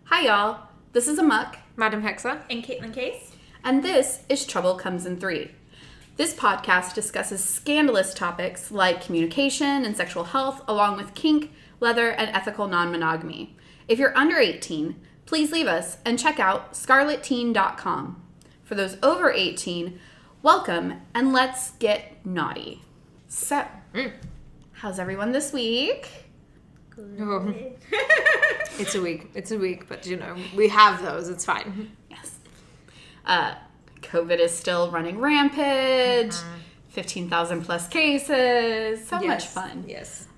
Hi y'all, this is Aemok, Madam Hexe, and kayce. And this is Trouble Comes in Three. This podcast discusses scandalous topics like communication and sexual health, along with kink, leather, and ethical non-monogamy. If you're under 18, please leave us and check out scarletteen.com. For those over 18, welcome and let's get naughty. So, how's everyone this week? Oh. It's a week, but we have those, it's fine. Yes. COVID is still running rampant, 15,000 plus cases, so much fun. Yes.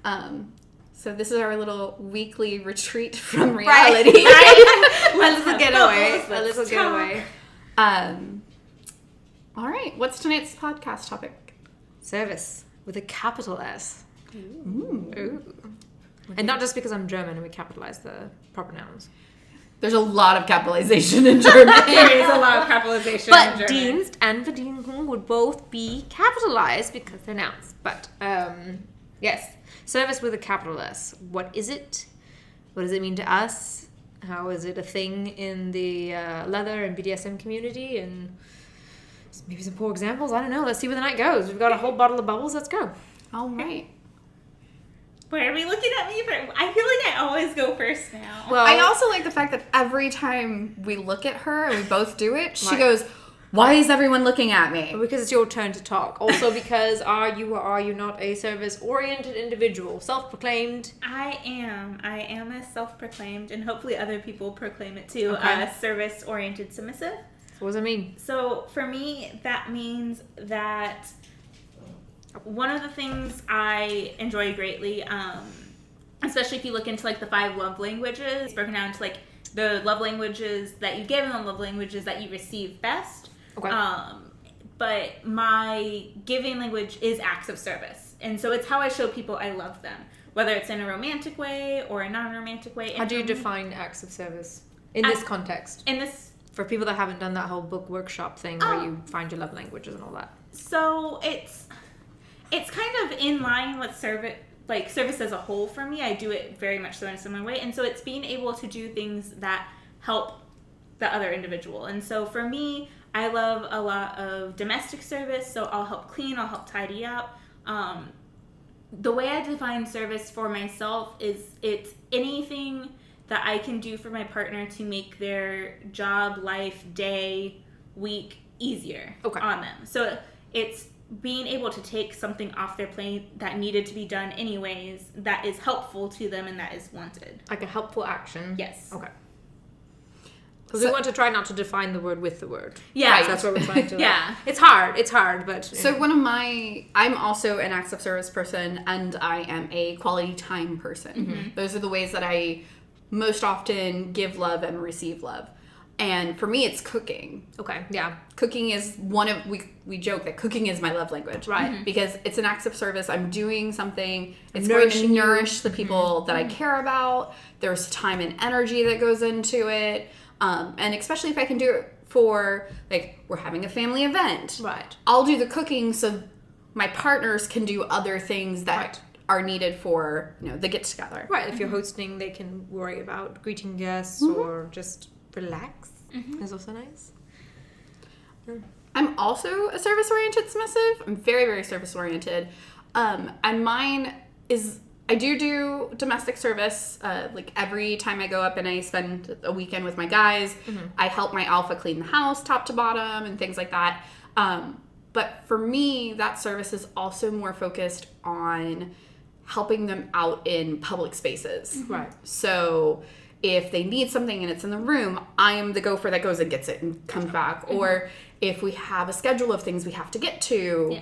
So this is our little weekly retreat from reality. Right. A little getaway. All right, what's tonight's podcast topic? Service with a capital S. Ooh. And not just because I'm German and we capitalize the proper nouns. There's a lot of capitalization in German. There is a lot of capitalization in German. But Dienst and Bedienung would both be capitalized because they're nouns. But, yes. Service with a capital S. What is it? What does it mean to us? How is it a thing in the leather and BDSM community? And maybe some poor examples. I don't know. Let's see where the night goes. We've got a whole bottle of bubbles. Let's go. All right. Why are we looking at me? I feel like I always go first now. Well, I also like the fact that every time we look at her and we both do it, she goes, "Why is everyone looking at me?" Because it's your turn to talk. Also because are you or are you not a service-oriented individual? Self-proclaimed. I am a self-proclaimed, and hopefully other people proclaim it too, Okay. service-oriented submissive. What does that mean? So for me, that means that one of the things I enjoy greatly, especially if you look into like the 5 love languages, it's broken down into like the love languages that you give and the love languages that you receive best. Okay. But my giving language is acts of service. And so it's how I show people I love them, whether it's in a romantic way or a non-romantic way. How do you define acts of service in this context? In this, for people that haven't done that whole book workshop thing where you find your love languages and all that. So it's kind of in line with service as a whole for me. I do it very much so in a similar way. And so it's being able to do things that help the other individual. And so for me, I love a lot of domestic service. So I'll help clean, I'll help tidy up. The way I define service for myself is it's anything that I can do for my partner to make their job, life, day, week easier on them. So it's being able to take something off their plate that needed to be done anyways, that is helpful to them and that is wanted. Like a helpful action? Yes. Okay. Because we want to try not to define the word with the word. Yeah. Right, that's what we're trying to Yeah. It's hard, but... So I'm also an acts of service person and I am a quality time person. Mm-hmm. Those are the ways that I most often give love and receive love. And for me, it's cooking. Okay, yeah. Cooking is we joke that cooking is my love language. Right. Mm-hmm. Because it's an act of service. I'm doing something. It's going to nourish the people that I care about. There's time and energy that goes into it. And especially if I can do it for, like, we're having a family event. Right. I'll do the cooking so my partners can do other things that are needed for, the get-together. Right. If you're hosting, they can worry about greeting guests or just... relax is also nice. I'm also a service-oriented submissive. I'm very, very service-oriented. And mine is, I do domestic service. Like every time I go up and I spend a weekend with my guys, I help my alpha clean the house top to bottom and things like that. But for me, that service is also more focused on helping them out in public spaces. Right. So... if they need something and it's in the room, I am the gopher that goes and gets it and comes back. Or if we have a schedule of things we have to get to,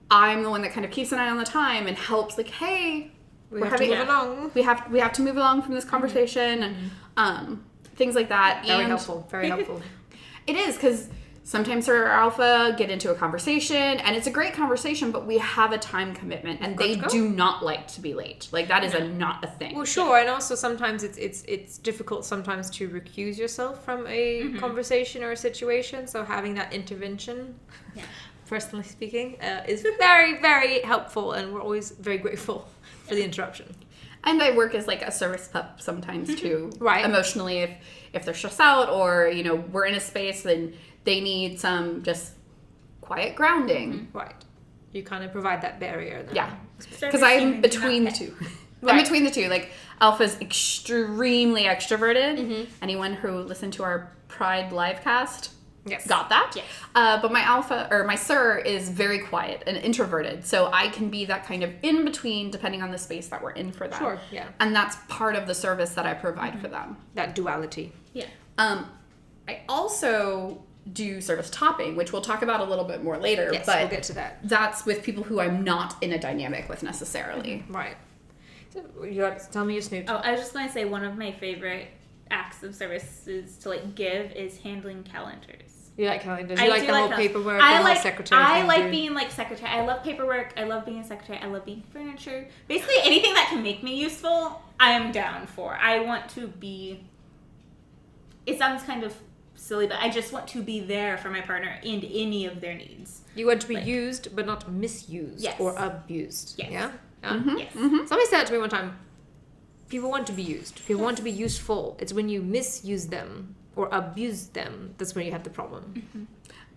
I'm the one that kind of keeps an eye on the time and helps, like, hey, we have to move along. We have to move along from this conversation and things like that. Very helpful. Very helpful. It is, because sometimes her alpha get into a conversation, and it's a great conversation, but we have a time commitment, and they do not like to be late. Like, that is not a thing. Well, sure, and also sometimes it's difficult sometimes to recuse yourself from a conversation or a situation, so having that intervention, personally speaking, is very, very helpful, and we're always very grateful for the interruption. And I work as like a service pup sometimes too. Right. Emotionally, if they're stressed out or, you know, we're in a space and they need some just quiet grounding. Right. You kind of provide that barrier then. Yeah. Service Because I'm human, between the not pet. two. Right. I'm between the two. Like, Alpha's extremely extroverted. Mm-hmm. Anyone who listened to our Pride live cast Yes. got that. Yes. But my Sir is very quiet and introverted. So I can be that kind of in between depending on the space that we're in for them. Sure, yeah. And that's part of the service that I provide for them. That duality. Yeah. I also do service topping, which we'll talk about a little bit more later. Yes, but we'll get to that. that's with people who I'm not in a dynamic with necessarily. Right. So you got to tell me your snoot. Oh, I was just going to say one of my favorite acts of services to like give is handling calendars. You like calendars? I You like do the whole calendars. paperwork I and like the secretary I thing like too? being like secretary. I love paperwork. I love being a secretary. I love being furniture. Basically anything that can make me useful, I am down for. I want to be. It sounds kind of silly, but I just want to be there for my partner and any of their needs. You want to be Like- used, but not misused Yes. or abused. Yes. Yeah? Yes. Somebody said that to me one time. People want to be used. People want to be useful. It's when you misuse them or abuse them that's when you have the problem.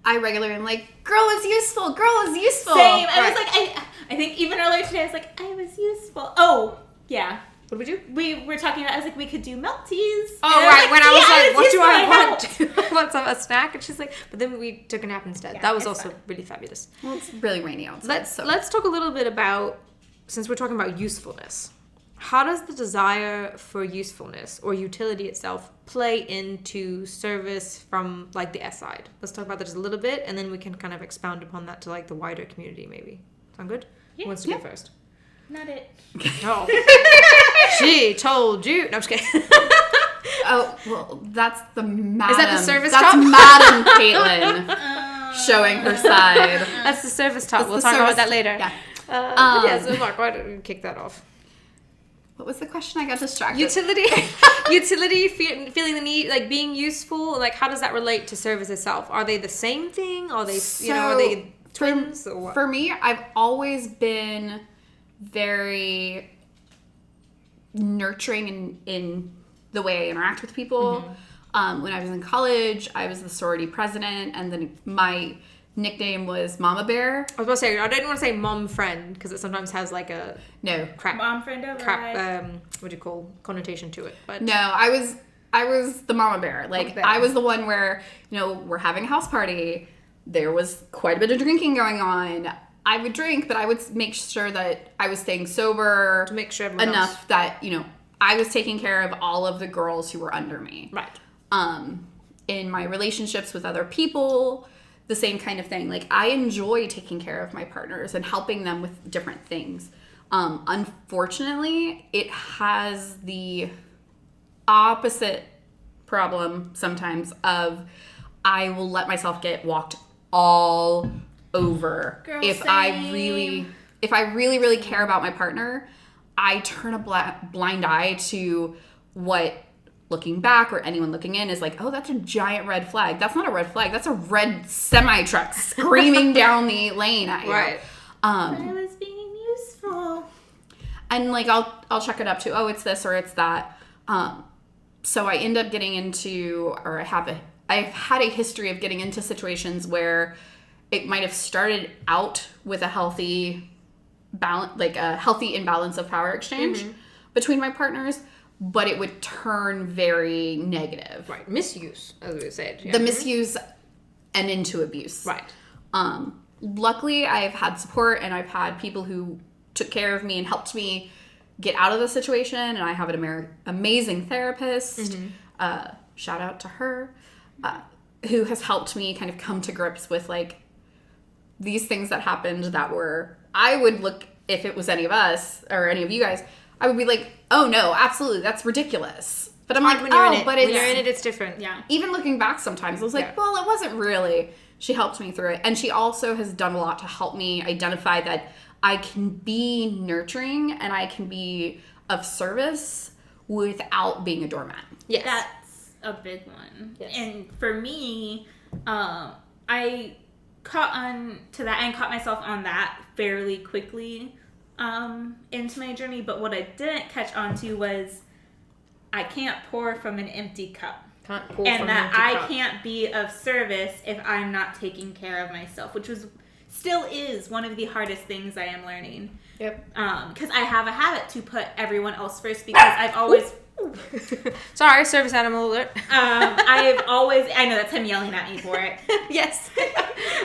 I regularly am like, girl is useful. Girl is useful. Same. I Right. was like, I think even earlier today I was like, I was useful. Oh, yeah. What do we do? We were talking about, I was like, we could do milk teas. Oh, And right. When I was "Yeah, like, what do useful, I helped." want? I want a snack. And she's like, but then we took a nap instead. Yeah, That was it's also fine. really fabulous. Well, it's really rainy outside. Let's talk a little bit about, since we're talking about usefulness, how does the desire for usefulness or utility itself play into service from like the S side? Let's talk about that just a little bit, and then we can kind of expound upon that to like the wider community maybe. Sound good? Who wants to go first? Not it. Oh. She told you. No, I'm just kidding. Oh, well, that's the madam. Is that the service That's top? Madam Kaitlyn showing her side. That's the service talk. That's We'll the talk service- about that later. Yeah. But yeah, so Mark, why don't we kick that off? What was the question? I got distracted. Utility, feeling the need, like being useful. Like, how does that relate to service itself? Are they the same thing? Are they, are they twins or what? For me, I've always been very nurturing in the way I interact with people. When I was in college, I was the sorority president, and then my nickname was Mama Bear. I was about to say, I didn't want to say mom friend because it sometimes has like a No, crap, Mom friend over. what do you call connotation to it? But no, I was the Mama Bear. Like, Mama Bear. I was the one where, we're having a house party. There was quite a bit of drinking going on. I would drink, but I would make sure that I was staying sober to make sure everyone enough else. that, I was taking care of all of the girls who were under me. Right. In my relationships with other people, the same kind of thing. Like, I enjoy taking care of my partners and helping them with different things. Unfortunately, it has the opposite problem sometimes of I will let myself get walked all over. Girl, if I same. really care about my partner, I turn a blind eye to what looking back or anyone looking in is like, oh, that's a giant red flag. That's not a red flag. That's a red semi-truck screaming down the lane at you. Right. I was being useful. And like, I'll check it up to, oh, it's this or it's that. So I end up getting into, or I've had a history of getting into situations where it might have started out with a healthy balance, like a healthy imbalance of power exchange between my partners, but it would turn very negative. Right. Misuse, as we said. Yeah. The misuse and into abuse. Right. Luckily, I've had support and I've had people who took care of me and helped me get out of the situation. And I have an amazing therapist. Shout out to her, who has helped me kind of come to grips with like these things that happened that were, I would look, if it was any of us or any of you guys, I would be like, oh no, absolutely, that's ridiculous. But I'm like, when you're oh, in it. but When it's, you're in it, it's different. Yeah. even looking back sometimes, I was like, Yeah. well, it wasn't really. She helped me through it. And she also has done a lot to help me identify that I can be nurturing and I can be of service without being a doormat. Yes. That's a big one. Yes. And for me, I caught on to that and caught myself on that fairly quickly into my journey, but what I didn't catch on to was I can't pour from an empty cup. And that I can't be of service if I'm not taking care of myself, which still is one of the hardest things I am learning. Yep. Because I have a habit to put everyone else first because I've always... Sorry, service animal alert. I know that's him yelling at me for it. Yes.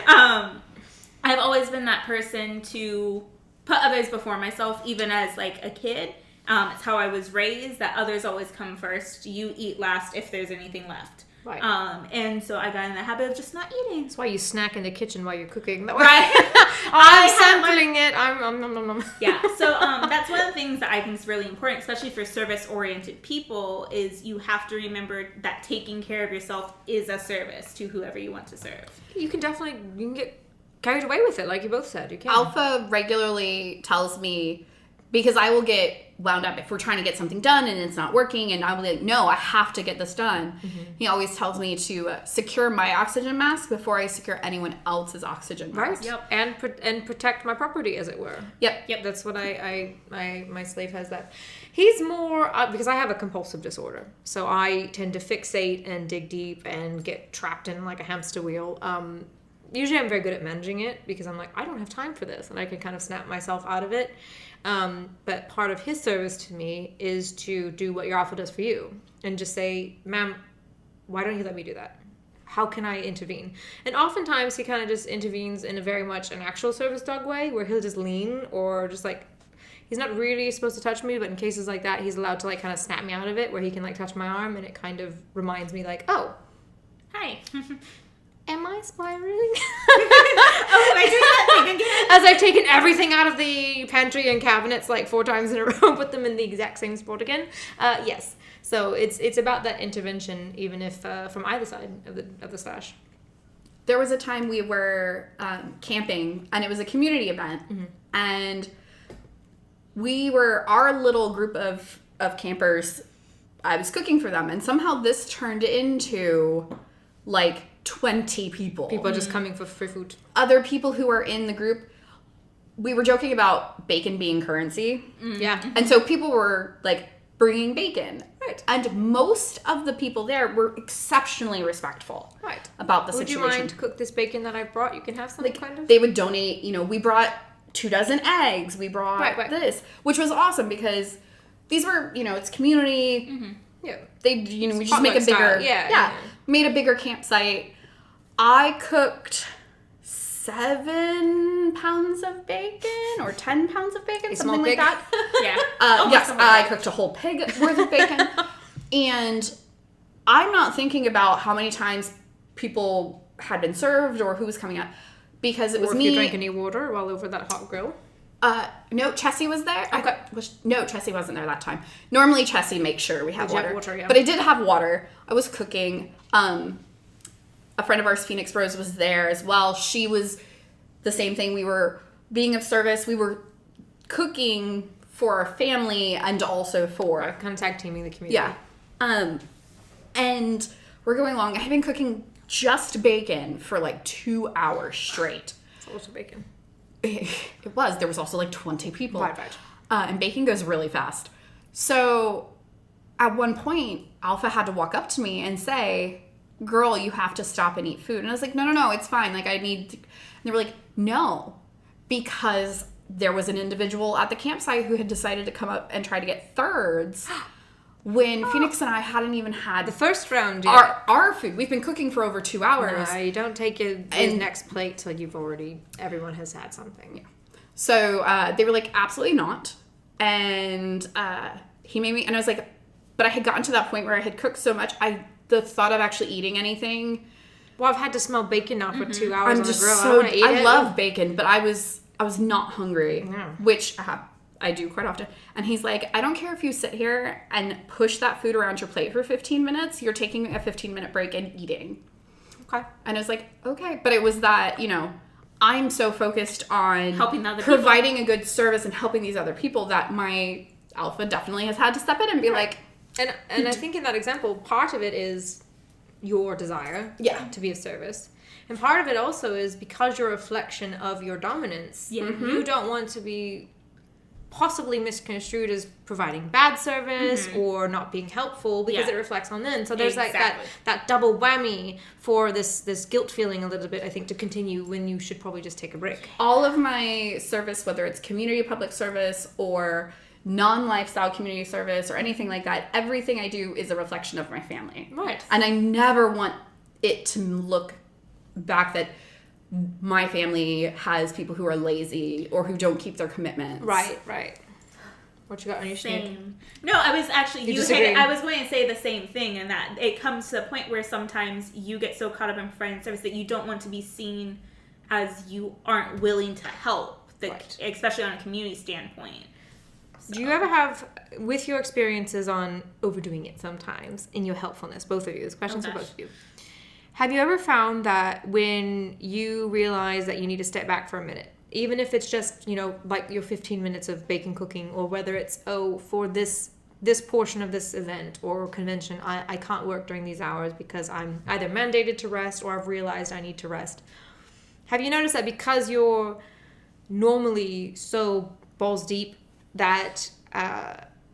I've always been that person to put others before myself, even as like a kid. It's how I was raised, that others always come first. You eat last if there's anything left. Right. And so I got in the habit of just not eating. That's why you snack in the kitchen while you're cooking. Right. I'm sampling it. I'm. Yeah. So that's one of the things that I think is really important, especially for service-oriented people, is you have to remember that taking care of yourself is a service to whoever you want to serve. You can get carried away with it, like you both said. You can. Alpha regularly tells me, because I will get wound up if we're trying to get something done and it's not working, and I'll be like, no, I have to get this done. Mm-hmm. He always tells me to secure my oxygen mask before I secure anyone else's oxygen mask. Right. Yep. And protect my property, as it were. Yep. That's what my slave has that. He's more, because I have a compulsive disorder, so I tend to fixate and dig deep and get trapped in like a hamster wheel. Usually I'm very good at managing it because I'm like, I don't have time for this, and I can kind of snap myself out of it. But part of his service to me is to do what your alpha does for you and just say, ma'am, why don't you let me do that? How can I intervene? And oftentimes he kind of just intervenes in a very much an actual service dog way, where he'll just lean, or just like, he's not really supposed to touch me, but in cases like that, he's allowed to like kind of snap me out of it, where he can like touch my arm, and it kind of reminds me like, oh, hi. Am I spiraling? Oh, am I doing that thing again? As I've taken everything out of the pantry and cabinets like 4 times in a row, put them in the exact same spot again. Yes. So it's about that intervention, even if from either side of the stash. There was a time we were camping, and it was a community event, mm-hmm. and our little group of campers, I was cooking for them, and somehow this turned into like 20 people. People just coming for free food. Other people who were in the group, we were joking about bacon being currency. Mm. Yeah. And so people were like bringing bacon. Right. And most of the people there were exceptionally respectful. Right. About the situation. Would you mind to cook this bacon that I brought? You can have some kind of. They would donate, we brought 2 dozen eggs. We brought this, which was awesome because these were, it's community. Mm-hmm. Yeah. We just make a bigger, made a bigger campsite. I cooked 7 pounds of bacon or 10 pounds of bacon, something like that. Yeah. Yes, I cooked a whole pig worth of bacon. And I'm not thinking about how many times people had been served or who was coming up, because it was me. Or if you drank any water while over that hot grill. No, Chessie was there. Okay. No, Chessie wasn't there that time. Normally, Chessie makes sure we have water. Yeah. But I did have water. I was cooking. A friend of ours, Phoenix Rose, was there as well. She was the same thing. We were being of service. We were cooking for our family and also for... kind of tag teaming the community. Yeah. And we're going along. I had been cooking just bacon for like 2 hours straight. It's a lot of bacon. It was. There was also like 20 people. Right. And bacon goes really fast. So at one point, Alpha had to walk up to me and say, girl, you have to stop and eat food. And I was like, no, it's fine. Like, I need to... And they were like, no, because there was an individual at the campsite who had decided to come up and try to get thirds when Phoenix and I hadn't even had the first round yet. Our food. We've been cooking for over 2 hours. No, you don't take your next plate till everyone has had something. Yeah. So they were like, absolutely not. And he made me, and I was like, but I had gotten to that point where I had cooked so much, the thought of actually eating anything. Well, I've had to smell bacon now for 2 hours on the grill. I love bacon, but I was not hungry, which I do quite often. And he's like, I don't care if you sit here and push that food around your plate for 15 minutes. You're taking a 15-minute break and eating. Okay. And I was like, okay. But it was that, I'm so focused on helping other providing people. A good service and helping these other people that my alpha definitely has had to step in and be like... And I think in that example, part of it is your desire to be of service. And part of it also is because you're a reflection of your dominance. Yeah. Mm-hmm. You don't want to be possibly misconstrued as providing bad service or not being helpful because it reflects on them. So there's like that double whammy for this guilt feeling a little bit, I think, to continue when you should probably just take a break. All of my service, whether it's community public service or non-lifestyle community service or anything like that, everything I do is a reflection of my family. Right. And I never want it to look back that my family has people who are lazy or who don't keep their commitments. Right. What you got on your Same. No, I was actually I was going to say the same thing, and that it comes to the point where sometimes you get so caught up in providing service that you don't want to be seen as you aren't willing to help, especially on a community standpoint. So. Do you ever have, with your experiences on overdoing it sometimes, in your helpfulness, both of you, this question's for both of you. Have you ever found that when you realize that you need to step back for a minute, even if it's just, like your 15 minutes of baking, cooking, or whether it's, for this portion of this event or convention, I can't work during these hours because I'm either mandated to rest or I've realized I need to rest. Have you noticed that because you're normally so balls deep that...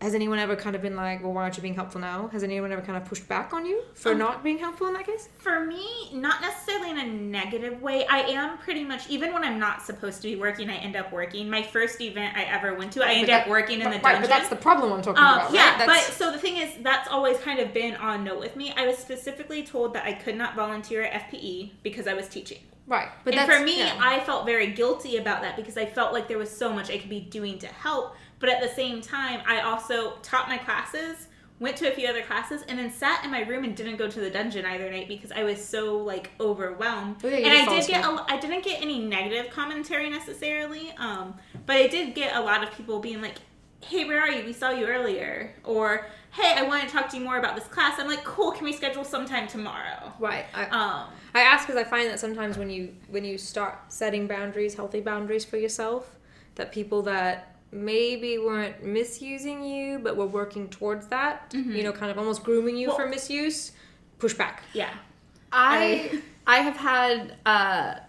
has anyone ever kind of been like, well, why aren't you being helpful now? Has anyone ever kind of pushed back on you for not being helpful in that case? For me, not necessarily in a negative way. I am pretty much, even when I'm not supposed to be working, I end up working. My first event I ever went to, I ended up working in the dungeon. Right, but that's the problem I'm talking about, yeah, right? But so the thing is, that's always kind of been on note with me. I was specifically told that I could not volunteer at FPE because I was teaching. Right. But for me, I felt very guilty about that because I felt like there was so much I could be doing to help. But at the same time, I also taught my classes, went to a few other classes, and then sat in my room and didn't go to the dungeon either night because I was so overwhelmed. And I didn't get any negative commentary necessarily, but I did get a lot of people being like, "Hey, where are you? We saw you earlier," or "Hey, I want to talk to you more about this class." I'm like, "Cool, can we schedule sometime tomorrow?" Right. I ask because I find that sometimes when you start setting boundaries, healthy boundaries for yourself, that people that maybe weren't misusing you, but were working towards that, kind of almost grooming you for misuse, push back. Yeah. I have had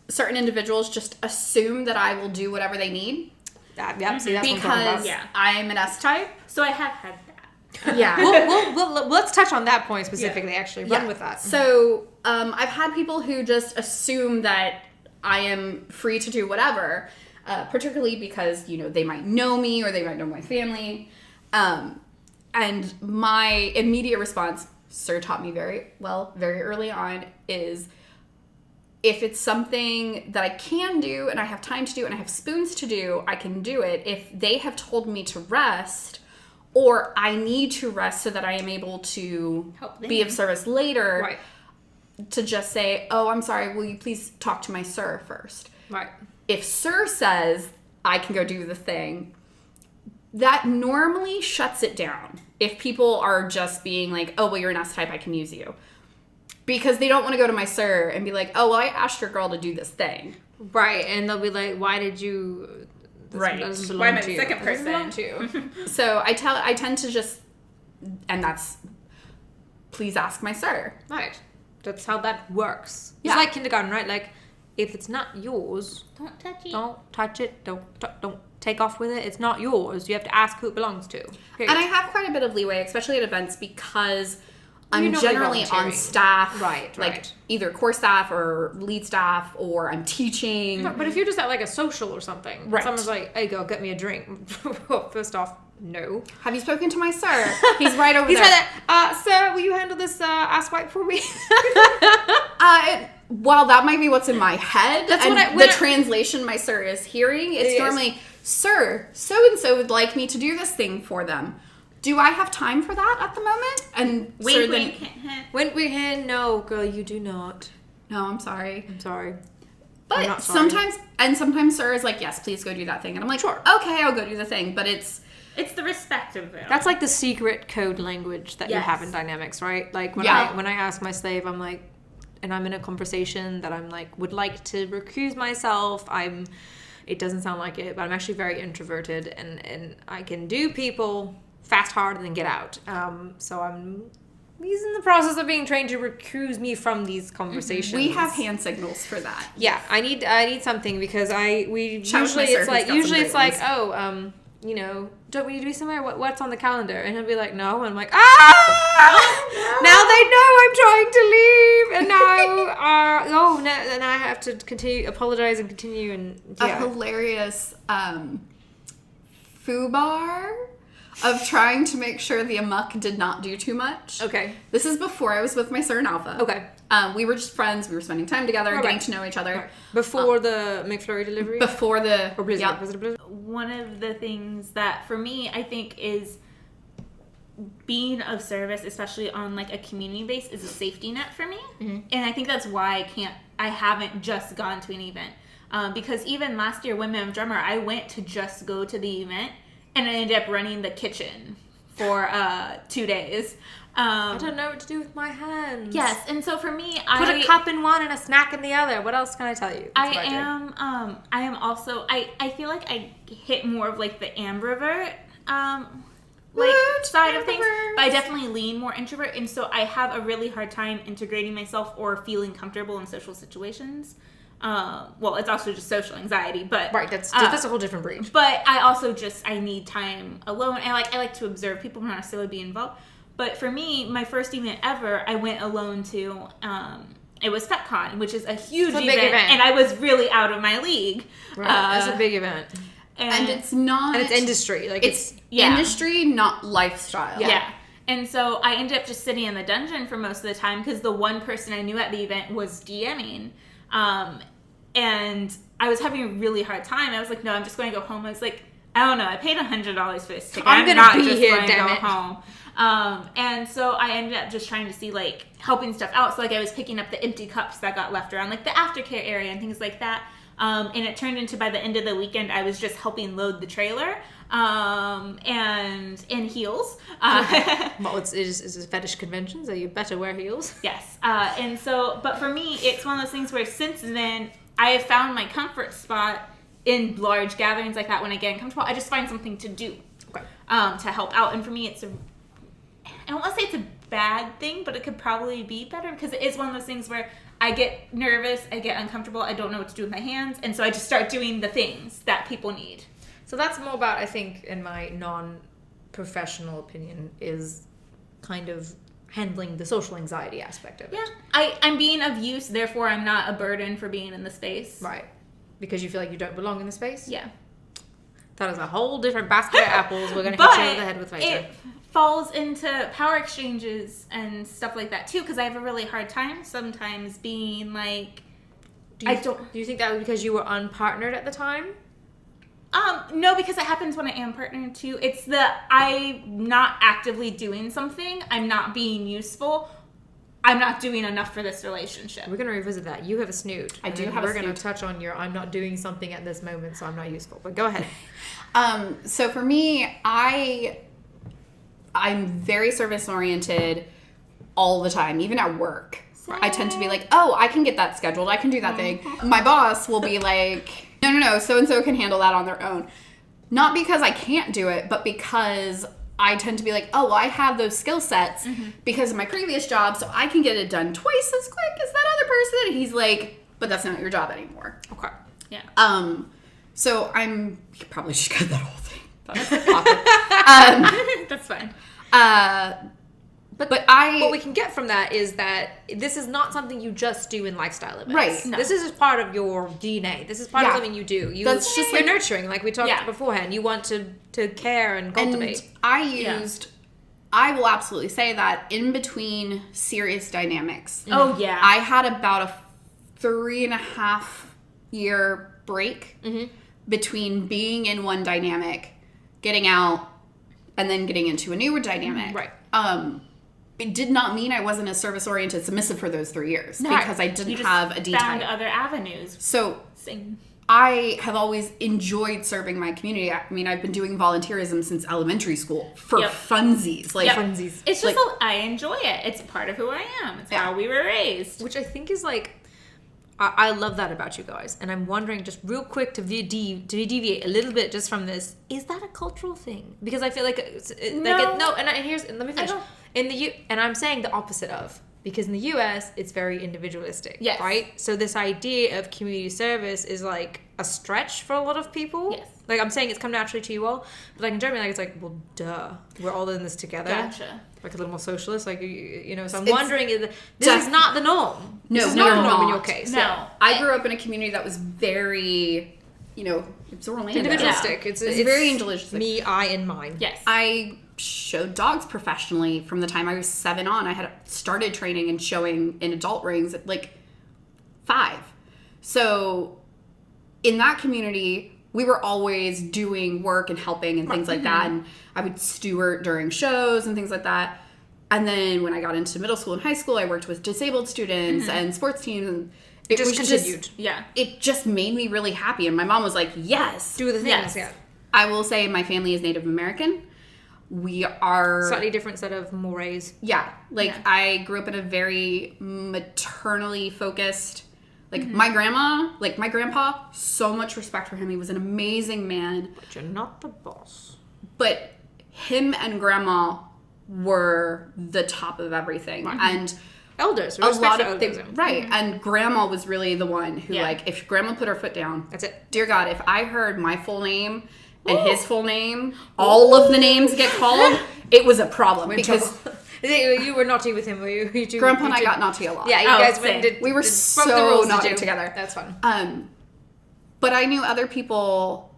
certain individuals just assume that I will do whatever they need. See, that's because I'm an S-type. So I have had that. Yeah. We'll let's touch on that point specifically, actually. Run with that. So I've had people who just assume that I am free to do whatever. Particularly because, they might know me or they might know my family. And my immediate response, Sir taught me very well, very early on, is if it's something that I can do and I have time to do and I have spoons to do, I can do it. If they have told me to rest or I need to rest so that I am able to be of service later, to just say, "Oh, I'm sorry, will you please talk to my sir first?" Right. If Sir says I can go do the thing, that normally shuts it down. If people are just being like, "Oh, well, you're an S-type, I can use you." Because they don't want to go to my Sir and be like, "Oh, well, I asked your girl to do this thing." Right, and they'll be like, "Why did you..." Why am I the second person? So I tend to just, and that's, please ask my Sir. Right. That's how that works. Yeah. It's like kindergarten, right? Like, if it's not yours, don't touch it. Don't touch it. Don't take off with it. It's not yours. You have to ask who it belongs to. Period. And I have quite a bit of leeway, especially at events, because I'm generally on staff, like either core staff or lead staff, or I'm teaching. But if you're just at like a social or something, someone's like, "Hey, girl, get me a drink." Well, first off, no. Have you spoken to my Sir? He's right over there. He's right there. Sir, will you handle this ass wipe for me? While that might be what's in my head, that's translation my Sir is hearing, it's normally, "Sir, so-and-so would like me to do this thing for them. Do I have time for that at the moment?" And wink, wink, wink, no, girl, you do not. No, I'm sorry. I'm sorry. But sometimes Sir is like, "Yes, please go do that thing." And I'm like, "Sure. Okay, I'll go do the thing." But it's the respect of it. That's like the secret code language that you have in dynamics, right? Like when I ask my slave, I'm like, and I'm in a conversation that I'm like, would like to recuse myself. It doesn't sound like it, but I'm actually very introverted, and I can do people fast, hard, and then get out. So I'm he's in the process of being trained to recuse me from these conversations. We have hand signals for that. Yeah, I need something because usually it's like, oh, you know, don't we do somewhere? What's on the calendar? And he'll be like, no. And I'm like, now they know I'm trying to leave, and now, then I have to continue, apologize and continue, and a hilarious foobar of trying to make sure the aemok did not do too much. Okay. This is before I was with my Sir Alpha. Okay. We were just friends. We were spending time together, getting to know each other. Right. Before the McFlurry delivery? Before the... Or Blizzard. Was it Blizzard? One of the things that, for me, I think is being of service, especially on, like, a community base, is a safety net for me. Mm-hmm. And I think that's why I haven't just gone to an event. Because even last year, Women of Drummer, I went to just go to the event, and I ended up running the kitchen for 2 days. I don't know what to do with my hands. Yes, and so for me, put a cup in one and a snack in the other. What else can I tell you? I am also, I feel like I hit more of like the ambivert side of things, but I definitely lean more introvert, and so I have a really hard time integrating myself or feeling comfortable in social situations. Well, it's also just social anxiety, but right, that's a whole different breed. But I also I need time alone. I like to observe people, not necessarily be involved. But for me, my first event ever, I went alone to. It was FetCon, which is a huge big event, and I was really out of my league. Right, it's a big event, and it's not. And it's industry, like it's industry, not lifestyle. Yeah. And so I ended up just sitting in the dungeon for most of the time because the one person I knew at the event was DMing. And I was having a really hard time. I was like, no, I'm just going to go home. I was like, I don't know. I paid $100 for this ticket. I'm not be just here, going to damn go it. home. And so I ended up just trying to see, like, helping stuff out. So, like, I was picking up the empty cups that got left around, like, the aftercare area and things like that. And it turned into, by the end of the weekend, I was just helping load the trailer. And in heels. Well, it's a fetish convention, so you better wear heels. Yes. And so, but for me, it's one of those things where since then, I have found my comfort spot in large gatherings like that. When I get uncomfortable, I just find something to do to help out. And for me, I don't want to say it's a bad thing, but it could probably be better because it is one of those things where I get nervous, I get uncomfortable, I don't know what to do with my hands, and so I just start doing the things that people need. So that's more about, I think, in my non-professional opinion, is kind of handling the social anxiety aspect of it. Yeah. I'm being of use, therefore I'm not a burden for being in the space. Right. Because you feel like you don't belong in the space? Yeah. That is a whole different basket of apples we're going to hit you over the head with later. It falls into power exchanges and stuff like that, too, because I have a really hard time sometimes being like... Do you think that was because you were unpartnered at the time? No, because it happens when I am partnered too. It's I'm not actively doing something. I'm not being useful. I'm not doing enough for this relationship. We're going to revisit that. You have a snoot. I do have a We're snoot. going to touch on your I'm not doing something at this moment, so I'm not useful. But go ahead. So for me, I'm very service oriented all the time, even at work. I tend to be like, oh, I can get that scheduled. I can do that thing. My boss will be like, no, so-and-so can handle that on their own. Not because I can't do it, but because I tend to be like, oh, well, I have those skill sets because of my previous job, so I can get it done twice as quick as that other person. And he's like, but that's not your job anymore. Okay. Yeah. So you probably should cut that whole thing. That's That's fine. But what we can get from that is that this is not something you just do in lifestyle events. Right. No. This is just part of your DNA. This is part of something you do. That's just you're nurturing, like we talked beforehand. You want to care and cultivate. And I will absolutely say that in between serious dynamics. Oh, yeah. I had about a 3.5 year break between being in one dynamic, getting out, and then getting into a newer dynamic. Right. It did not mean I wasn't a service-oriented submissive for those 3 years because I didn't have a D found type. other avenues. So Same. I have always enjoyed serving my community. I mean, I've been doing volunteerism since elementary school for funsies. Like funsies. It's just I enjoy it. It's part of who I am. It's how we were raised. Which I think is like, I love that about you guys. And I'm wondering, just real quick, to deviate a little bit just from this, is that a cultural thing? Because I feel like let me finish. And I'm saying the opposite of. Because in the US, it's very individualistic, yes. right? So this idea of community service is like a stretch for a lot of people. Yes. Like I'm saying, it's come naturally to you all, but like in Germany, like it's like, well, duh, we're all in this together. Gotcha. Like a little more socialist, like you know. So I'm wondering, this is not the norm. No, this is no, not the norm not. in your case. No, I grew up in a community that was very, it's Orlando. Individualistic. Yeah. It's very individualistic. Me, I, and mine. Yes. I showed dogs professionally from the time I was 7 on. I had started training and showing in adult rings at like 5. So in that community, we were always doing work and helping and things like that. And I would steward during shows and things like that. And then when I got into middle school and high school, I worked with disabled students and sports teams. And it just continued. It just made me really happy. And my mom was like, yes. Do the things, Yes. yeah. I will say my family is Native American. We are... Slightly different set of mores. Yeah. I grew up in a very maternally focused... my grandma, my grandpa, so much respect for him. He was an amazing man. But you're not the boss. But him and grandma were the top of everything. Right. And elders. a lot of elders. things... Right. And grandma was really the one who, if grandma put her foot down... That's it. Dear God, if I heard my full name... and his full name, all of the names get called, it was a problem. Because you were naughty with him, were you? Grandpa and I got naughty a lot. Yeah, you guys went and we were broke the so rules naughty together. That's fun. But I knew other people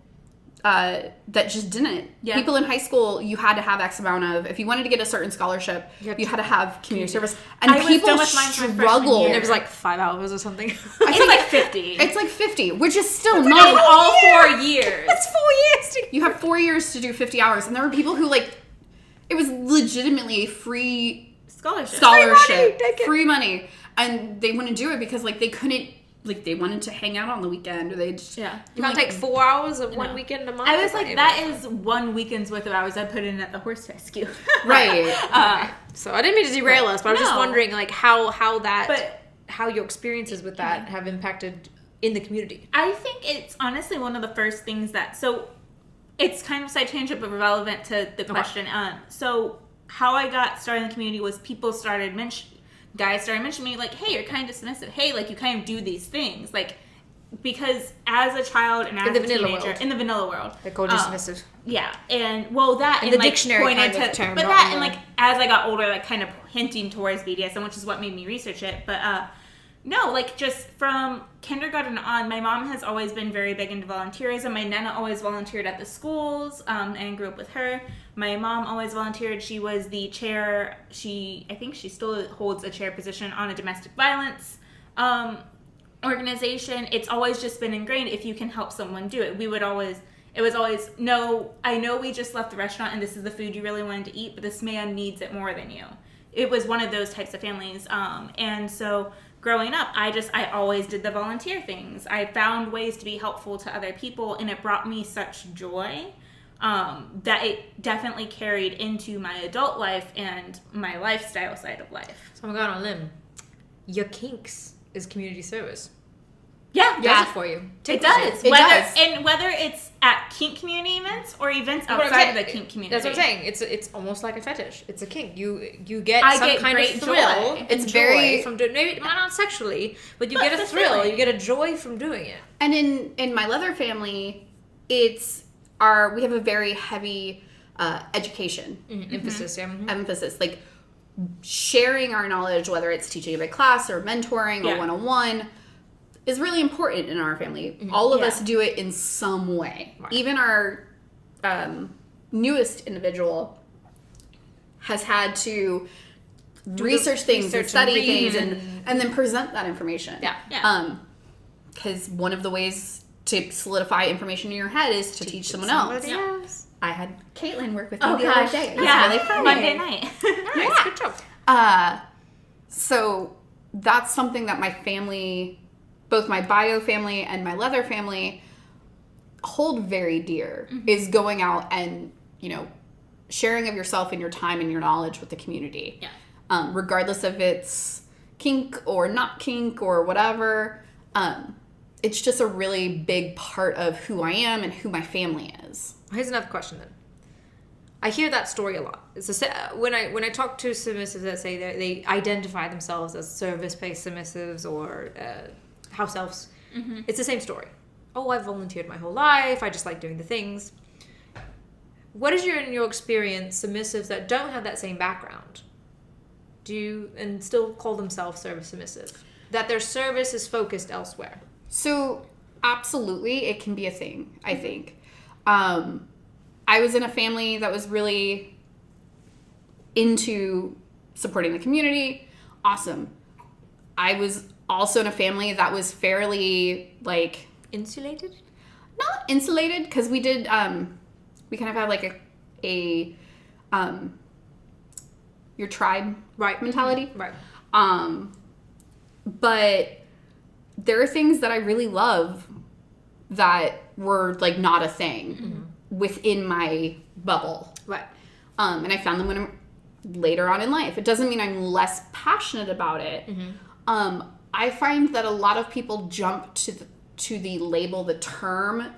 that just didn't. Yeah. People in high school, you had to have X amount of, if you wanted to get a certain scholarship, you had to have community service. And I was people done with mine for freshman struggled. year. It was like 5 hours or something. It's like 50. It's like 50, which is still in not... all 4 years. That's 4 years. You have 4 years to do 50 hours. And there were people who, it was legitimately a free Scholarship. free money. And they wouldn't do it because, they couldn't... they wanted to hang out on the weekend, or they just... Yeah. You can't take 4 hours of one weekend a month. I was like, that is 1 weekend's worth of hours I put in at the horse rescue. Right. So I didn't mean to derail us, but I was just wondering, how your experiences with that have impacted in the community. I think it's honestly one of the first things that... So, it's kind of side tangent, but relevant to the question. So, how I got started in the community was guys started mentioning me, hey, you're kind of submissive. Hey, you kind of do these things. Because as a child and as a teenager... In the vanilla world. They called you submissive. Yeah. And, that... In the dictionary kind of term. But that, and, as I got older, kind of hinting towards BDSM, which is what made me research it. But, no, just from kindergarten on, my mom has always been very big into volunteerism. My nana always volunteered at the schools, and grew up with her. My mom always volunteered. She was the chair. I think she still holds a chair position on a domestic violence organization. It's always just been ingrained. If you can help someone do it, it was always, no, I know we just left the restaurant and this is the food you really wanted to eat, but this man needs it more than you. It was one of those types of families. And so growing up, I always did the volunteer things. I found ways to be helpful to other people, and it brought me such joy that it definitely carried into my adult life and my lifestyle side of life. So I'm going on a limb. Your kinks is community service. Yeah, It does it for you. It does. And whether it's at kink community events or events outside of the kink community. That's what I'm saying. It's almost like a fetish. It's a kink. You get I some get kind great of thrill. joy. It's joy very from doing, maybe not sexually, but you get a thrill. fulfilling. You get a joy from doing it. And in my leather family, we have a very heavy education Emphasis, yeah. emphasis, sharing our knowledge, whether it's teaching a big class or mentoring or one-on-one, is really important in our family. All of us do it in some way. Right. Even our newest individual has had to research things and study things and then present that information. Yeah. Because one of the ways to solidify information in your head is to teach someone else. Yes. I had Kaitlyn work with me the other day. It was Yeah. really funny. Monday night. Nice. Good job. So that's something that my family, both my bio family and my leather family, hold very dear, is going out and, sharing of yourself and your time and your knowledge with the community. Yeah. Regardless if it's kink or not kink or whatever, It's just a really big part of who I am and who my family is. Here's another question then. I hear that story a lot. When I talk to submissives that say they identify themselves as service-based submissives or house elves, it's the same story. Oh, I've volunteered my whole life. I just like doing the things. What is in your experience, submissives that don't have that same background and still call themselves service submissive? That their service is focused elsewhere? So, absolutely, it can be a thing, I think. I was in a family that was really into supporting the community. Awesome. I was also in a family that was fairly, like... Insulated? Not insulated, because we did... we kind of had like a your tribe mentality. Right. But there are things that I really love that were like not a thing within my bubble. Right. And I found them when I'm later on in life. It doesn't mean I'm less passionate about it. I find that a lot of people jump to the label, the term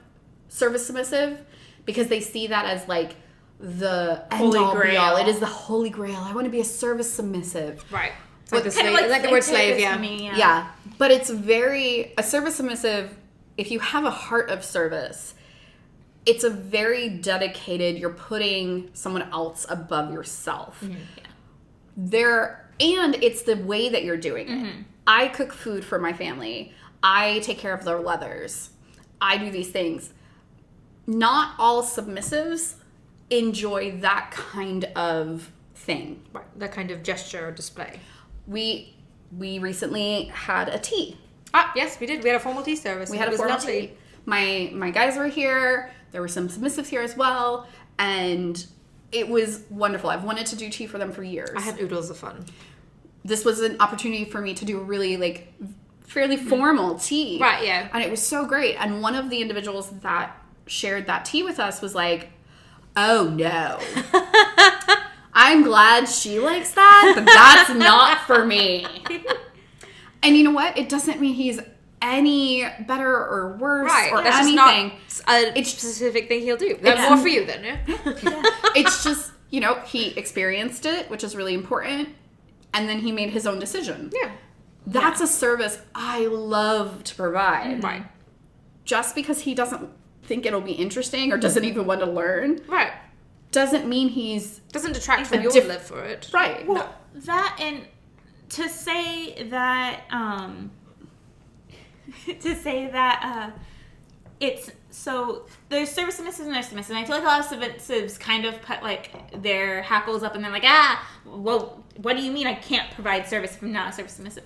service submissive, because they see that as like the end all be all. It is the holy grail. I want to be a service submissive. Right. It's But like, it's like the word slave, yeah. Me, Yeah. But it's a service submissive, if you have a heart of service, it's a very dedicated, you're putting someone else above yourself. And it's the way that you're doing it. I cook food for my family. I take care of their leathers. I do these things. Not all submissives enjoy that kind of thing. Right. That kind of gesture or display. We recently had a tea. Ah, yes, we did. We had a formal tea service. We had a formal tea. My guys were here. There were some submissives here as well. And it was wonderful. I've wanted to do tea for them for years. I had oodles of fun. This was an opportunity for me to do a really, like, fairly formal tea. Right, yeah. And it was so great. And one of the individuals that shared that tea with us was like, oh, no. I'm glad she likes that, but that's not for me. And you know what? It doesn't mean he's any better or worse or that's anything. Just not a specific thing he'll do. That's more for you then, yeah? It's just, he experienced it, which is really important, and then he made his own decision. Yeah. That's a service I love to provide. Right. Just because he doesn't think it'll be interesting or doesn't even want to learn. Right. Doesn't mean he's... Doesn't detract from your live for it. Right. Well, that and to say that... it's so there's service submissives and there's submissives. And I feel like a lot of submissives kind of put like their hackles up and they're like, well, what do you mean I can't provide service if I'm not a service submissive?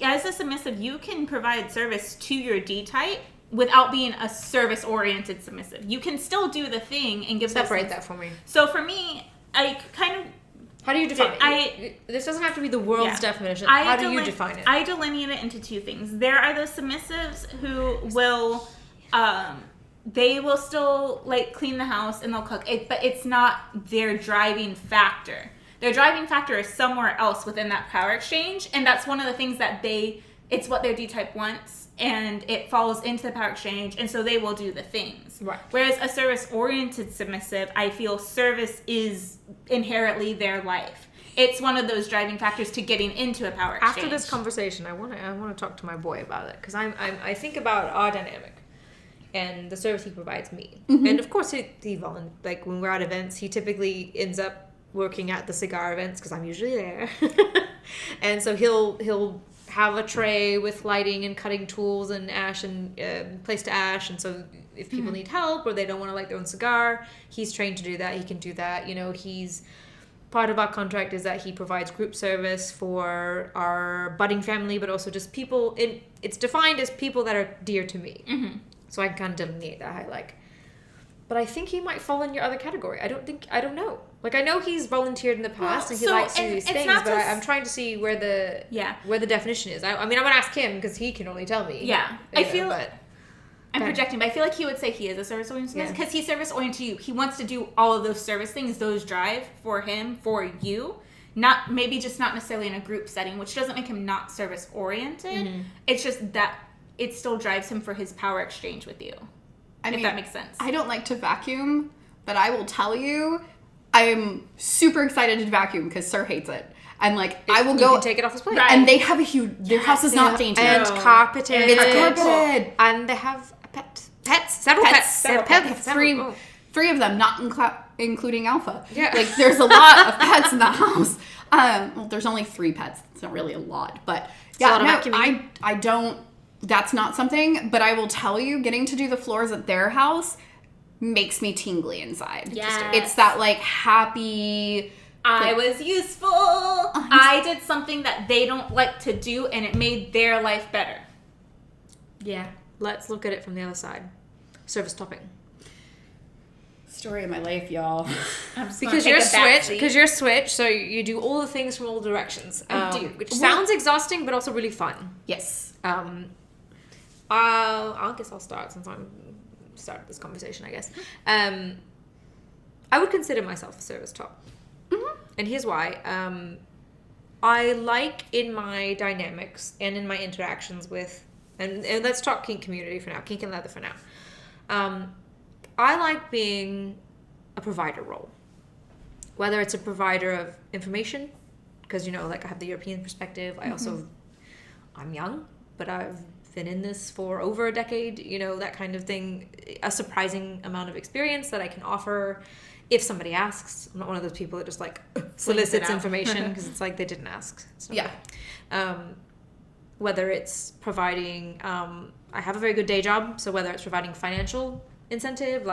As a submissive, you can provide service to your D type without being a service-oriented submissive. You can still do the thing and give separate that for me. So for me, I kind of... How do you define it? This doesn't have to be the world's definition. How do you define it? I delineate it into two things. There are those submissives who will, they will still like clean the house and they'll cook, but it's not their driving factor. Their driving factor is somewhere else within that power exchange, and that's one of the things that it's what their D-type wants, and it falls into the power exchange, and so they will do the things. Right. Whereas a service-oriented submissive, I feel service is inherently their life. It's one of those driving factors to getting into a power exchange. After this conversation, I want to talk to my boy about it, because I think about our dynamic and the service he provides me. And of course, like when we're at events, he typically ends up working at the cigar events because I'm usually there. And so he'll have a tray with lighting and cutting tools and ash and place to ash, and so if people need help or they don't want to light their own cigar, he's trained to do that. He can do that. He's part of our contract is that he provides group service for our budding family, but also just people. It's defined as people that are dear to me, so I can kind of delineate that. But I think he might fall in your other category. I don't know. Like, I know he's volunteered in the past and he likes to do these things, but I'm trying to see where the definition is. I mean, I'm going to ask him because he can only tell me. Yeah. I'm projecting, but I feel like he would say he is a service-oriented because he's service-oriented to you. He wants to do all of those service things, those drive for him, for you. Not necessarily in a group setting, which doesn't make him not service-oriented. It's just that it still drives him for his power exchange with you. If that makes sense. I don't like to vacuum, but I will tell you, I am super excited to vacuum because Sir hates it. And I will go. You can take it off his plate. Right. And they have a huge. Their house is not dainty. And carpeted. It's carpeted. And they have several pets. They have three of them, not including Alpha. Yeah. There's a lot of pets in the house. Well, there's only 3 pets. It's not really a lot, but I don't. That's not something. But I will tell you, getting to do the floors at their house makes me tingly inside. Yes. It's that happy. I was useful. I did something that they don't like to do, and it made their life better. Yeah. Let's look at it from the other side. Service topping. Story of my life, y'all. Because you're switch, so you do all the things from all directions. Which sounds exhausting, but also really fun. Yes. I guess I'll start since I'm started this conversation, I guess. I would consider myself a service top. Mm-hmm. And here's why. I like in my dynamics and in my interactions with, and let's talk kink community for now, kink and leather for now. I like being a provider role. Whether it's a provider of information, because, I have the European perspective. I also, I'm young, but I've been in this for over a decade, that kind of thing. A surprising amount of experience that I can offer if somebody asks. I'm not one of those people that just solicits information because it's they didn't ask. So, yeah. Whether it's providing, I have a very good day job, so whether it's providing financial incentive,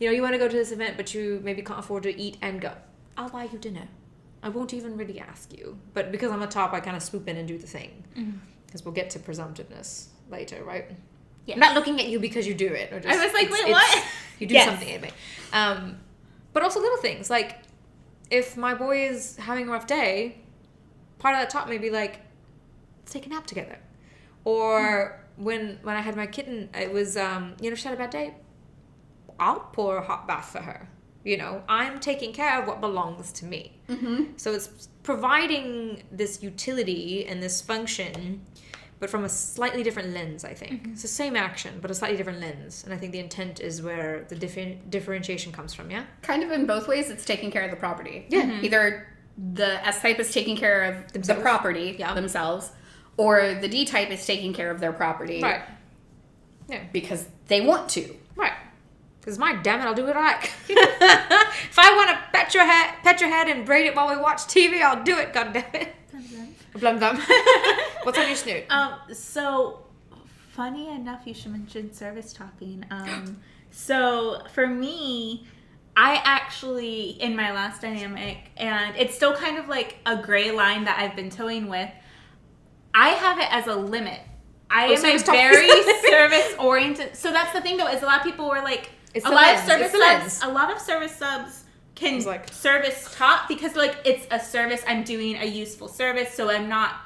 you want to go to this event, but you maybe can't afford to eat and go. I'll buy you dinner. I won't even really ask you. But because I'm a top, I kind of swoop in and do the thing. Because we'll get to presumptiveness later, right? Yeah. I'm not looking at you because you do it. Or just, I was wait, what? You do something anyway. But also little things. If my boy is having a rough day, part of that top may be let's take a nap together. Or when I had my kitten, it was, she had a bad day. I'll pour a hot bath for her. I'm taking care of what belongs to me. Mm-hmm. So it's providing this utility and this function, but from a slightly different lens, I think. Mm-hmm. It's the same action, but a slightly different lens. And I think the intent is where the differentiation comes from, yeah? Kind of in both ways, it's taking care of the property. Yeah. Mm-hmm. Either the S-type is taking care of the property themselves, or the D-type is taking care of their property. Right. Yeah. Because they want to. Right. Because damn it, I'll do what I like. If I want to pet your head and braid it while we watch TV, I'll do it, goddammit. Blum blum. What's on your snoot? So, funny enough, you should mention service topping. So, for me, I actually, in my last dynamic, and it's still kind of a gray line that I've been toying with, I have it as a limit. I am a very service-oriented. So that's the thing, though, is a lot of people were a lot of service subs can service top because it's a service. I'm doing a useful service, so I'm not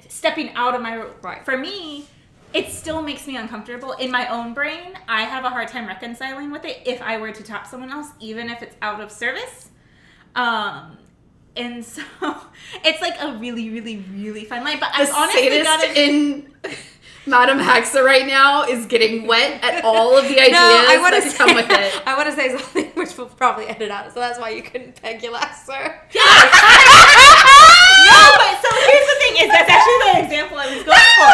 stepping out of my right. For me, it still makes me uncomfortable in my own brain. I have a hard time reconciling with it if I were to top someone else, even if it's out of service. And so it's a really, really, really fun line. But I've honestly got it in Madam Hexe right now is getting wet at all of the ideas that come with it. I want to say something which we'll probably edit out, so that's why you couldn't peg your last sir. Yes! No, but so here's the thing, is that's actually the example I was going for.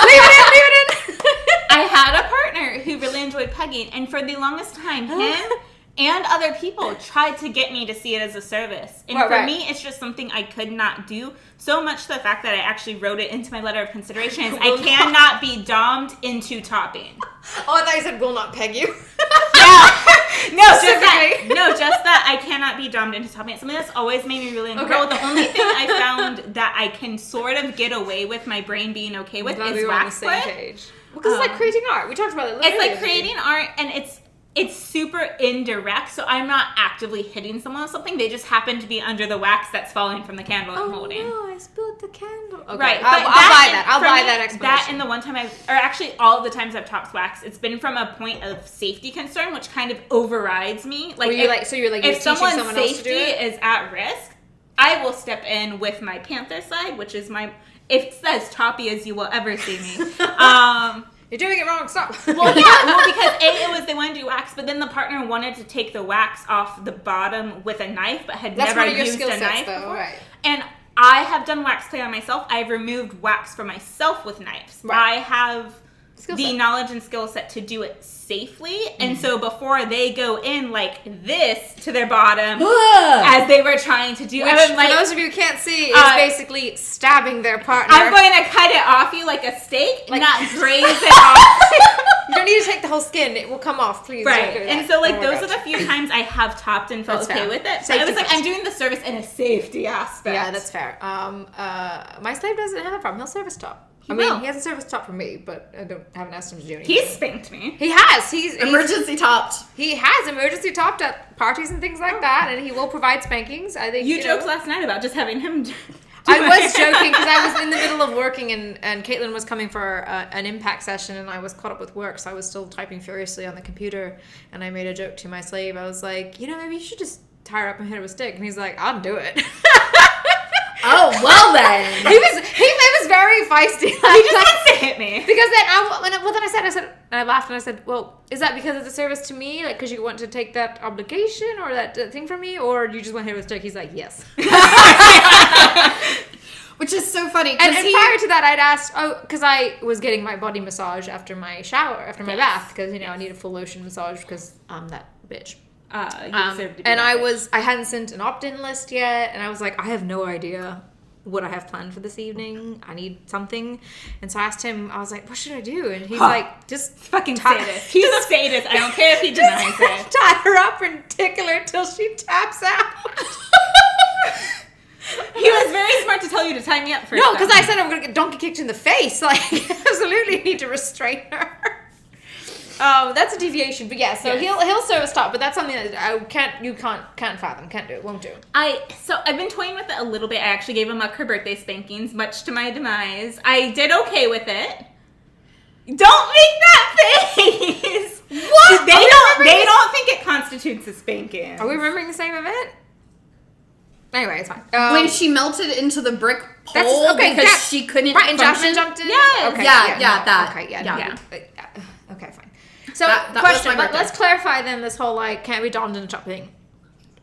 Leave it in. I had a partner who really enjoyed pegging, and for the longest time, him and other people tried to get me to see it as a service. And for me, it's just something I could not do. So much to the fact that I actually wrote it into my letter of consideration is I cannot be dommed into topping. Oh, I thought you said will not peg you. Just that I cannot be dommed into topping. It's something that's always made me really uncomfortable. Okay. The only thing I found that I can sort of get away with my brain being okay with is wax play. Because it's creating art. We talked about it earlier. It's creating art, and it's super indirect, so I'm not actively hitting someone with something. They just happen to be under the wax that's falling from the candle I'm holding. Oh, no, I spilled the candle. Okay. Right. I'll buy that. I'll buy that explanation. That and the one time all of the times I've topped wax, it's been from a point of safety concern, which kind of overrides me. If someone's safety is at risk, I will step in with my panther side, which is it's as choppy as you will ever see me. You're doing it wrong. Stop. Well, yeah. Because they wanted to do wax, but then the partner wanted to take the wax off the bottom with a knife, but had never used a knife before. Right. And I have done wax play on myself. I've removed wax for myself with knives. Right. I have the knowledge and skill set to do it safely, and so before they go in like this to their bottom as they were trying to do, which, for those of you who can't see, is basically stabbing their partner. I'm going to cut it off you like a steak, not graze it off. You don't need to take the whole skin; it will come off, please. Right, and so those are the few times I have topped and felt okay with it. So I was like, I'm doing the service in a safety aspect. Yeah, that's fair. My slave doesn't have a problem; he'll service top. He hasn't service top for me, but I haven't asked him to do anything. He's spanked me. He has. He's emergency topped. He has emergency topped at parties and things like that, and he will provide spankings. I think you joked last night about just having him. I was joking because I was in the middle of working, and Kaitlyn was coming for an impact session, and I was caught up with work, so I was still typing furiously on the computer, and I made a joke to my slave. I was like, maybe you should just tie her up and hit her with a stick, and he's like, I'll do it. Oh, well then. He was very feisty. He just wants to hit me. Because then I said, and I laughed and I said, well, is that because it's a service to me? Like, because you want to take that obligation or that thing from me? Or do you just want to hit her with a stick? He's like, yes. Which is so funny. And prior to that, I'd asked, because I was getting my body massage after my my bath, because, I need a full lotion massage because I'm that bitch. And I hadn't sent an opt-in list yet, and I was like, I have no idea what I have planned for this evening. I need something. And so I asked him, I was like, what should I do? And he's like, just fucking sadist. He's a sadist. I don't care if he denies it. Tie her up and tickle her till she taps out. He was very smart to tell you to tie me up first. No, because I said I'm going to get donkey kicked in the face. Like, absolutely need to restrain her. That's a deviation, but yeah. So he'll service top, but that's something that can't fathom, can't do, won't do. So I've been toying with it a little bit. I actually gave him her birthday spankings, much to my demise. I did okay with it. Don't make that face. What? They don't think it constitutes a spanking. Are we remembering the same event? Anyway, it's fine. When she melted into the brick pole because she couldn't function. And Jasmine jumped in? Yeah. Okay, that. Okay, yeah. Okay, fine. So, question, let's clarify then this whole, can't be domed in a top thing.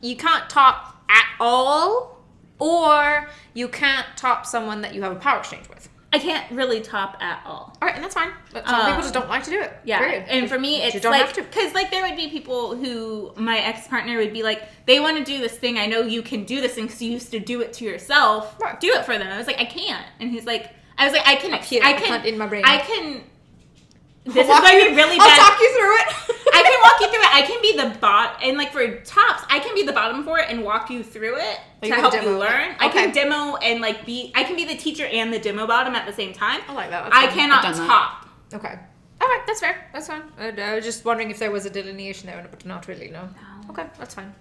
You can't top at all, or you can't top someone that you have a power exchange with. I can't really top at all. All right, and that's fine. But some people just don't like to do it. Yeah. Period. And for me, it's because there would be people who, my ex-partner would be like, they want to do this thing. I know you can do this thing because you used to do it to yourself. Right. Do it for them. I was like, I can't. And he's like, I was like, I can in my brain. This is going to be really bad. I'll talk you through it. I can walk you through it. I can be the bot, and for tops, I can be the bottom for it and walk you through it to help you learn. Okay. I can demo and I can be the teacher and the demo bottom at the same time. I like that. I cannot top. Okay. All right, that's fair. That's fine. I was just wondering if there was a delineation there, but not really. No. Okay, that's fine.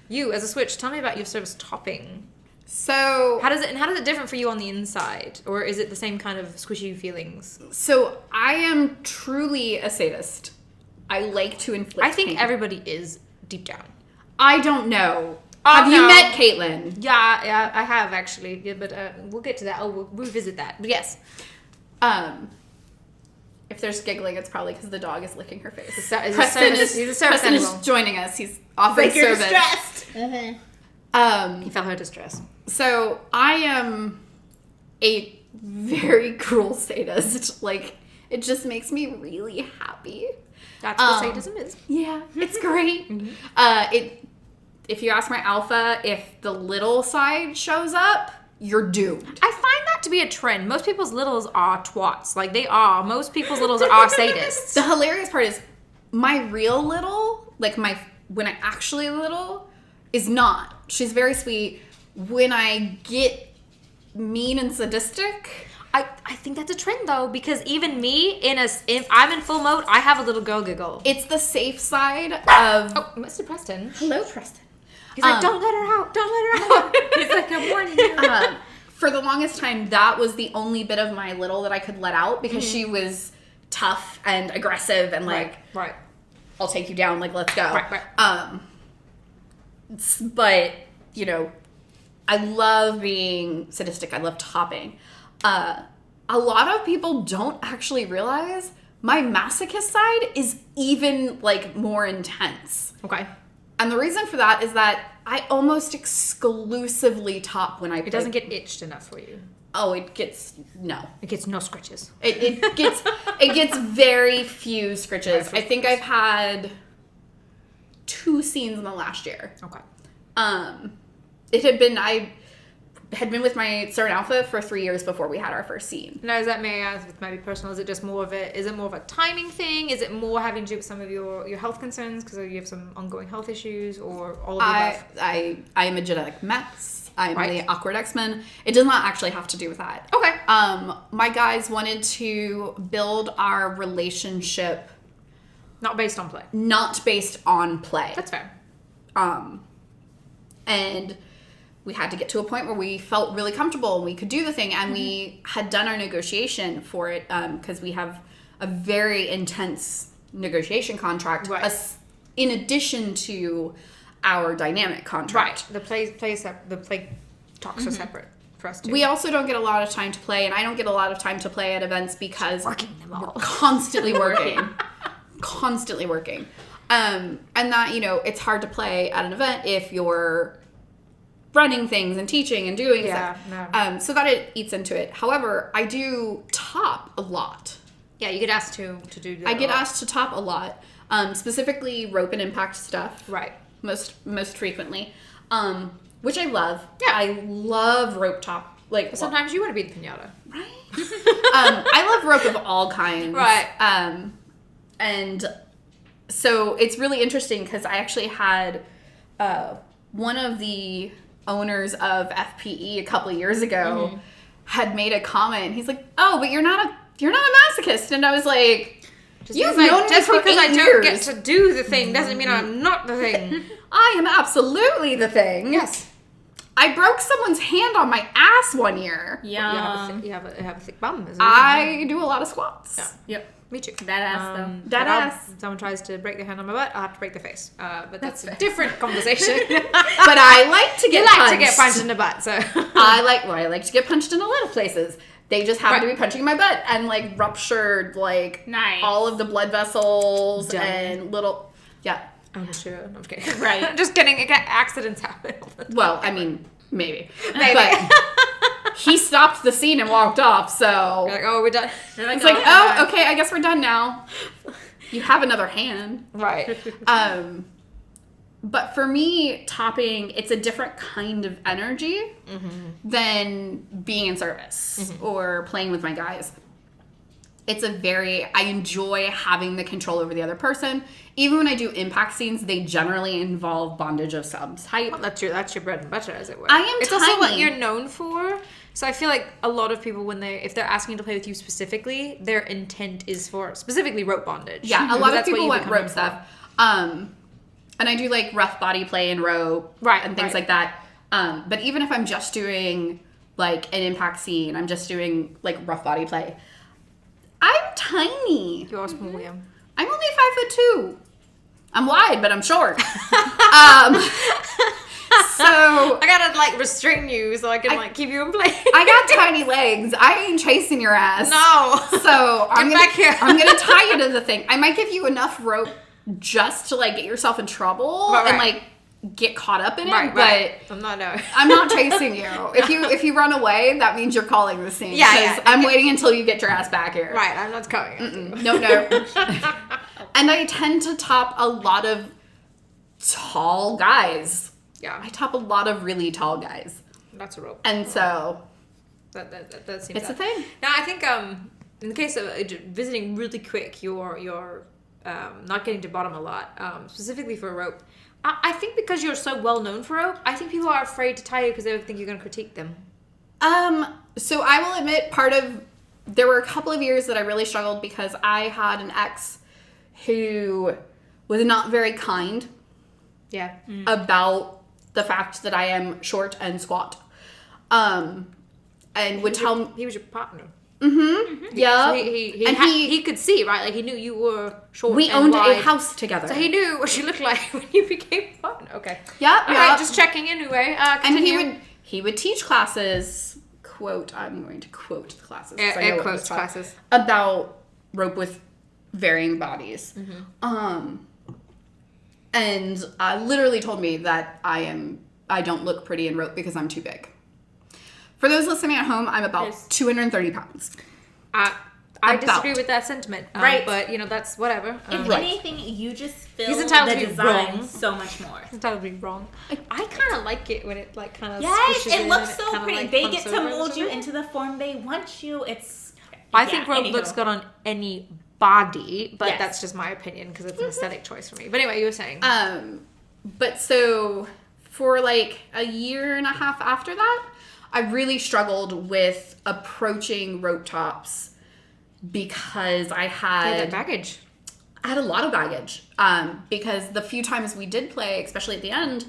You, as a switch, tell me about your service topping. So how does it differ for you on the inside, or is it the same kind of squishy feelings? So I am truly a sadist. I like to inflict I think pain. Everybody is deep down. I don't know. Have you met Kaitlyn? Yeah, I have actually. Yeah, but we'll get to that. We'll revisit that. But yes. If there's giggling, it's probably because the dog is licking her face. He's a service animal. Is joining us. He's offering service. You're distressed. Mm-hmm. He felt her distress. So I am a very cruel sadist. It just makes me really happy. That's what sadism is. Yeah, it's great. Mm-hmm. If you ask my alpha, if the little side shows up, you're doomed. I find that to be a trend. Most people's littles are twats. They are. Most people's littles are sadists. The hilarious part is my real little, when I actually little, is not. She's very sweet. When I get mean and sadistic, I think that's a trend though, because even me if I'm in full mode, I have a little girl giggle. It's the safe side of Mr. Preston. Hello, Preston. He's like, don't let her out. Don't let her out. He's like, I'm warning you. For the longest time, that was the only bit of my little that I could let out because she was tough and aggressive and right. I'll take you down. Let's go. Right. But I love being sadistic. I love topping. A lot of people don't actually realize my masochist side is even like more intense. Okay. And the reason for that is that I almost exclusively top when I play. It doesn't get itched enough for you. Oh, it gets no. It gets no scratches. It gets very few scritches. I think I've had 2 scenes in the last year. Okay. I had been with my Certain Alpha for 3 years before we had our first scene. Now, is that, may I ask, it might be personal, is it just more of a timing thing? Is it more having to do with some of your health concerns because you have some ongoing health issues, or all of the above? I am a genetic mess. I'm the awkward X-Men. It does not actually have to do with that. Okay. My guys wanted to build our relationship Not based on play. not based on play. That's fair. And we had to get to a point where we felt really comfortable and we could do the thing, and we had done our negotiation for it because we have a very intense negotiation contract in addition to our dynamic contract. Right. The play talks are separate for us too. We also don't get a lot of time to play, and I don't get a lot of time to play at events because working them all. we're constantly working. Constantly working. And that, it's hard to play at an event if you're running things and teaching and doing stuff. No. So that it eats into it. However, I do top a lot. Yeah, you get asked to do that. I get asked to top a lot. Specifically rope and impact stuff. Right. Most frequently. Which I love. Yeah. I love rope top. Like Sometimes you want to be the pinata. Right? I love rope of all kinds. Right. And so it's really interesting because I actually had one of the owners of FPE a couple of years ago had made a comment. He's like, "Oh, but you're not a masochist," and I was like, "You've known me just for because 8 I years. don't get to do the thing doesn't mean I'm not the thing." I am absolutely the thing. Yes. I broke someone's hand on my ass one year. Yeah. You have a thick bum. I do a lot Oh, lot of squats. Yep. Me too. That ass though. That ass. If someone tries to break their hand on my butt, I'll have to break their face. But that's a different conversation. But I like to get punched. to get punched in the butt, so. I like to get punched in a lot of places. They just happen to be punching my butt and like ruptured Nice. all of the blood vessels Dumb. and little I'm sure. I'm just kidding. Right. I'm just kidding. Accidents happen. Well, I mean, maybe. But he stopped the scene and walked off, so You're like, oh, we're done. it's like, oh, okay, I guess we're done now. You have another hand. Right. But for me, topping, it's a different kind of energy than being in service or playing with my guys. I enjoy having the control over the other person. Even when I do impact scenes, they generally involve bondage of some type. Well, that's your bread and butter, as it were. It's also what tiny. you're known for. So I feel like a lot of people, if they're asking to play with you specifically, their intent is for specifically rope bondage. Yeah, a lot of That's what people you want become rope known stuff. And I do like rough body play and rope and things like that. But even if I'm just doing like an impact scene, I'm just doing like rough body play, I'm tiny. You are small, yeah. I'm only 5'2". I'm wide, but I'm short. So I gotta like restrain you so I can keep you in place. I got tiny legs. I ain't chasing your ass. No. So I'm back here. gonna tie you to the thing. I might give you enough rope just to like get yourself in trouble and like get caught up in it, but I'm not chasing you. If you run away, that means you're calling the scene. Yeah. I'm waiting until you get your ass back here. Right, I'm not coming. No. And I tend to top a lot of tall guys. Yeah. I top a lot of really tall guys. That's a rope. And so that seems it's a thing. Now I think in the case of visiting really quick, you're not getting to bottom a lot, specifically for rope. I think because you're so well known for rope, I think people are afraid to tie you because they think you're going to critique them. So I will admit there were a couple of years that I really struggled because I had an ex who was not very kind about the fact that I am short and squat. And would tell me... He was your partner. Yeah. So he could see, right? Like he knew you were short. We and owned wide. a house together. So he knew what you looked like when you became partner. Okay. Yeah. All right, just checking anyway. And he would teach classes, quote, I'm going to quote the classes. Air quotes classes. About rope with varying bodies. And literally told me that I don't look pretty in rope because I'm too big. For those listening at home, I'm about 230 pounds. I disagree with that sentiment. Right. But, that's whatever. If anything, you just feel He's entitled the to be design wrong. so much more. He's entitled to be wrong. I kind of like it when it, kind of Yes, squishes it in looks and so kinda, pretty. They pumps get to over mold and you stuff. into the form they want you. I think rope looks good on any body, but Yes. that's just my opinion because it's an aesthetic choice for me. But anyway, you were saying. But so for like a year and a half after that, I really struggled with approaching rope tops because I had baggage. I had a lot of baggage because the few times we did play, especially at the end,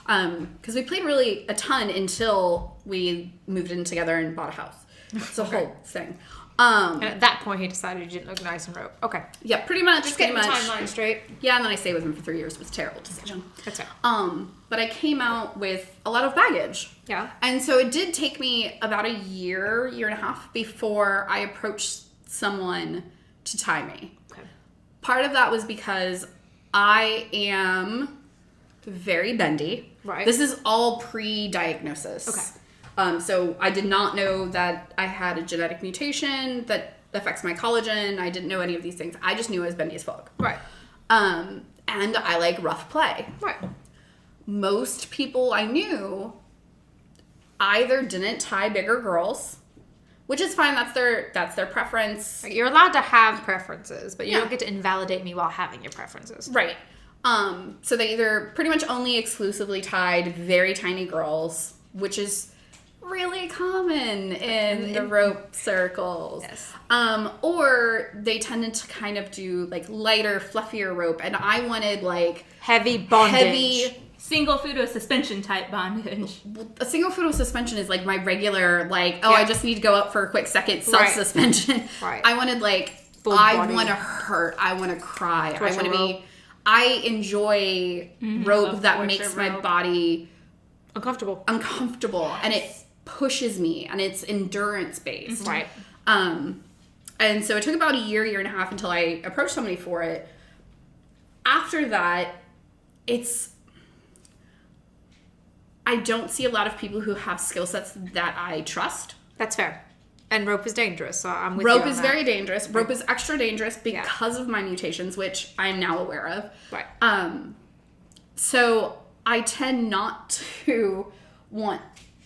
because we played really a ton until we moved in together and bought a house. It's a whole thing. And at that point, he decided he didn't look nice in rope. Okay. Yeah, pretty much. Just pretty getting the much. timeline straight. Yeah, and then I stayed with him for 3 years. It was a terrible decision. That's right. But I came out with a lot of baggage. Yeah. And so it did take me about a year and a half before I approached someone to tie me. Okay. Part of that was because I am very bendy. Right. This is all pre-diagnosis. Okay. So I did not know that I had a genetic mutation that affects my collagen. I didn't know any of these things. I just knew I was bendy as fuck. Right. And I like rough play. Right. Most people I knew either didn't tie bigger girls, which is fine. That's their preference. You're allowed to have preferences, but you Yeah. don't get to invalidate me while having your preferences. Right. So they either pretty much only exclusively tied very tiny girls, which is really common in the rope circles. Yes. Or they tended to kind of do like lighter, fluffier rope, and I wanted like Heavy bondage. heavy. Single pseudo suspension type bondage. A single photo suspension is like my regular, like, I just need to go up for a quick second self-suspension. Right. I wanted like, Full I body. want to hurt. I want to cry. I Torture want to rope. be, I enjoy rope love that torture makes my rope. body Uncomfortable. uncomfortable and it pushes me and it's endurance based. Right. And so it took about a year and a half until I approached somebody for it. After that, I don't see a lot of people who have skill sets that I trust. That's fair. And rope is dangerous, so I'm with you Rope on is that. very dangerous. Rope is extra dangerous because of my mutations, which I am now aware of. Right. So I tend not to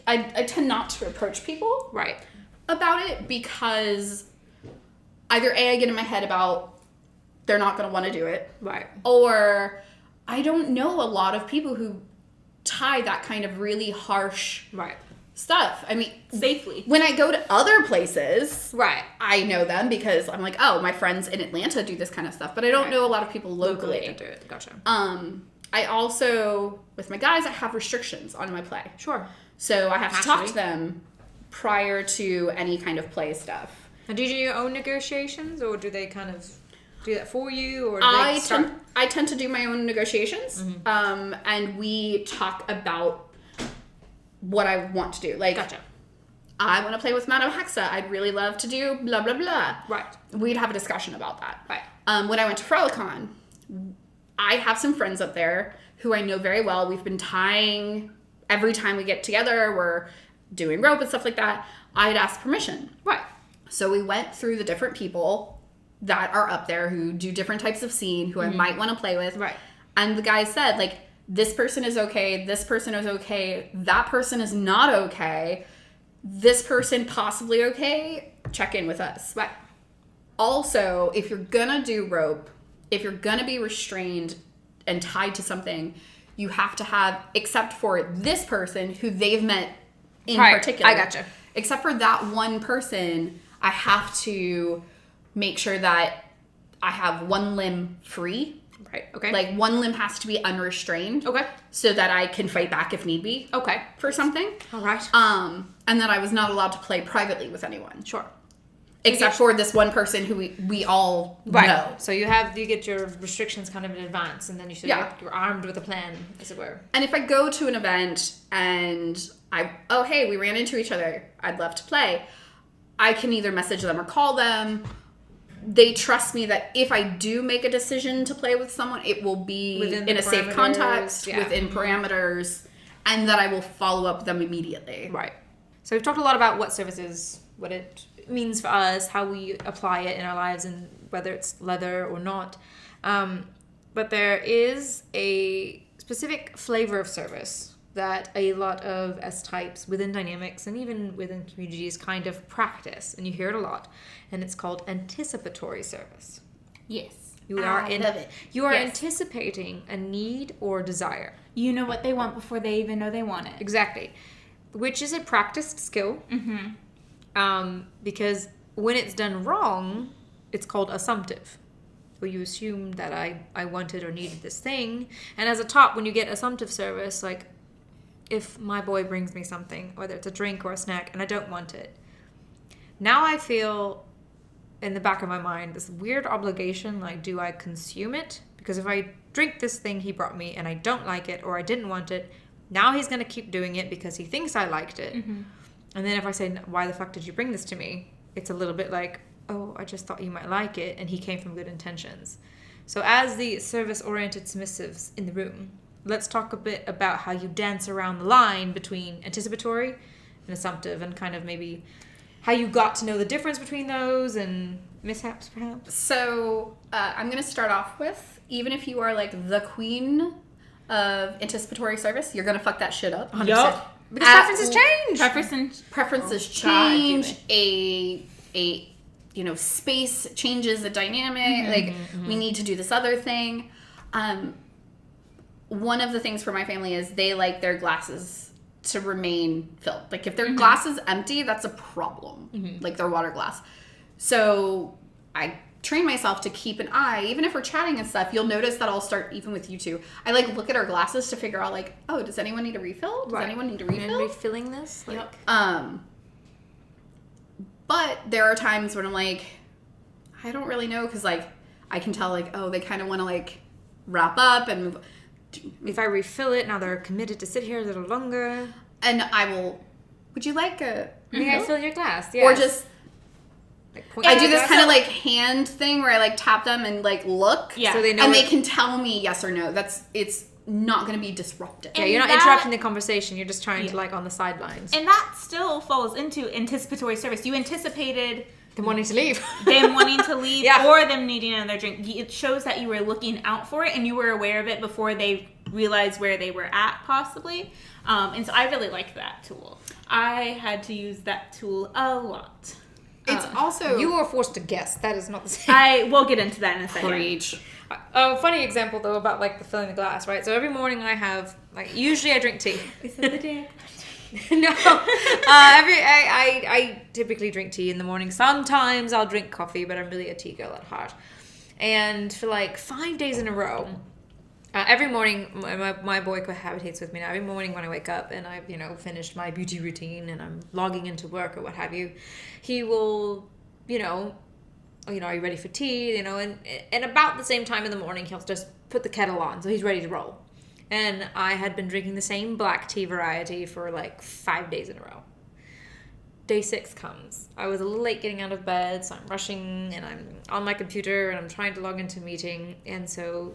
I tend not to approach people Right. about it because either A, I get in my head about they're not going to want to do it. Right. Or I don't know a lot of people who tie that kind of really harsh Right. stuff. I mean, Safely. when I go to other places, Right. I know them because I'm like, oh, my friends in Atlanta do this kind of stuff, but I don't know a lot of people locally. to do it. Gotcha. I also, with my guys, I have restrictions on my play. Sure. So I have to talk Naturally. to them prior to any kind of play stuff. And do you do your own negotiations, or do they kind of do that for you, or do they I tend to do my own negotiations, and we talk about what I want to do. Like, Gotcha. I want to play with Mono Hexe. I'd really love to do blah, blah, blah. Right. We'd have a discussion about that. Right. When I went to Frelicon, I have some friends up there who I know very well. We've been tying every time we get together. We're doing rope and stuff like that. I'd ask permission. Right. So we went through the different people that are up there who do different types of scene, who I might want to play with. Right. And the guy said, like, this person is okay, this person is okay, that person is not okay, this person possibly okay, check in with us. Right. Also, if you're gonna do rope, if you're gonna be restrained and tied to something, you have to have, except for this person who they've met in particular. I gotcha. Except for that one person, I have to make sure that I have one limb free. Right. Okay. Like, one limb has to be unrestrained. Okay. So that I can fight back if need be. Okay. For something. All right. And that I was not allowed to play privately with anyone. Sure. except for this one person who we all know. So you get your restrictions kind of in advance, and then you're armed with a plan, as it were. And if I go to an event and hey, we ran into each other, I'd love to play, I can either message them or call them. They trust me that if I do make a decision to play with someone, it will be in a safe context, within parameters, and that I will follow up with them immediately. Right. So we've talked a lot about what service is, what it means for us, how we apply it in our lives, and whether it's leather or not. But there is a specific flavor of service that a lot of S-types within dynamics and even within communities kind of practice, and you hear it a lot, and it's called anticipatory service. Yes. I love it. You are Yes. anticipating a need or desire. You know what they want before they even know they want it. Exactly. Which is a practiced skill. Because when it's done wrong, it's called assumptive. Where you assume that I wanted or needed this thing. And as a top, when you get assumptive service, like if my boy brings me something, whether it's a drink or a snack, and I don't want it, now I feel in the back of my mind this weird obligation, like, do I consume it? Because if I drink this thing he brought me and I don't like it or I didn't want it, now he's going to keep doing it because he thinks I liked it. And then if I say, why the fuck did you bring this to me? It's a little bit like, oh, I just thought you might like it, and he came from good intentions. So as the service-oriented submissives in the room, let's talk a bit about how you dance around the line between anticipatory and assumptive, and kind of maybe how you got to know the difference between those and mishaps, perhaps. So I'm going to start off with, even if you are like the queen of anticipatory service, you're going to fuck that shit up. 100%. Yup. Because preferences change. Preferences change. A space changes the dynamic. We need to do this other thing. One of the things for my family is they like their glasses to remain filled. Like if their glass is empty, that's a problem. Like their water glass. So I train myself to keep an eye, even if we're chatting and stuff. You'll notice that I'll start, even with you two, I like look at our glasses to figure out like, oh, does anyone need a refill? Does anyone need a refill? And refilling this? Like, But there are times when I'm like, I don't really know, because like I can tell like, oh, they kind of want to like wrap up and move. If I refill it, now they're committed to sit here a little longer. And I will, would you like a May I fill your glass? Yes. Or just, like, point I your do this glass kind of up. like hand thing where I like tap them and like look. Yeah. So they know And it- they can tell me yes or no. It's not going to be disruptive. Yeah, you're not interrupting the conversation. You're just trying to like on the sidelines. And that still falls into anticipatory service. You anticipated them wanting to leave. them wanting to leave Yeah. or them needing another drink. It shows that you were looking out for it and you were aware of it before they realized where they were at, possibly. And so I really like that tool. I had to use that tool a lot. It's also... You were forced to guess. That is not the same. We'll get into that in a second. Preach. A funny example though about like the filling the glass, right? So every morning I have like usually I drink tea. No, I typically drink tea in the morning. Sometimes I'll drink coffee, but I'm really a tea girl at heart. And for like 5 days in a row, every morning my boy cohabitates with me now. Every morning when I wake up and I've finished my beauty routine and I'm logging into work or what have you, he will are you ready for tea? And about the same time in the morning, he'll just put the kettle on, so he's ready to roll. And I had been drinking the same black tea variety for like 5 days in a row. Day 6 comes. I was a little late getting out of bed, so I'm rushing and I'm on my computer and I'm trying to log into a meeting. And so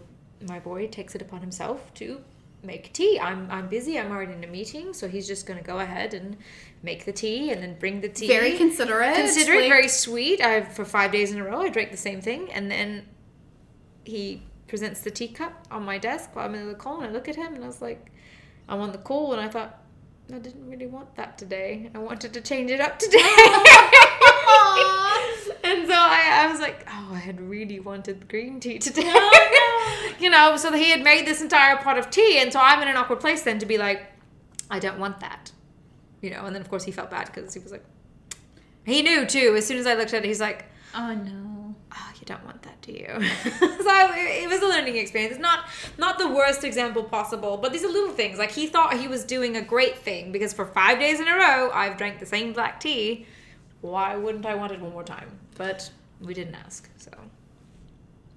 my boy takes it upon himself to make tea. I'm busy. I'm already in a meeting, so he's just going to go ahead and make the tea and then bring the tea. Very considerate. Very sweet. For 5 days in a row, I drank the same thing. And then he presents the teacup on my desk while I'm in the call, and I look at him and I was like, I'm on the call, and I thought, I didn't really want that today. I wanted to change it up today. And so I was like, oh, I had really wanted green tea today. No. So he had made this entire pot of tea, and so I'm in an awkward place then to be like, I don't want that. And then of course he felt bad because he was like, he knew too. As soon as I looked at it, he's like, Oh no. Oh, you don't want that, do you? So it was a learning experience. It's not the worst example possible, but these are little things. Like, he thought he was doing a great thing because for 5 days in a row, I've drank the same black tea. why wouldn't I want it one more time? But we didn't ask, so.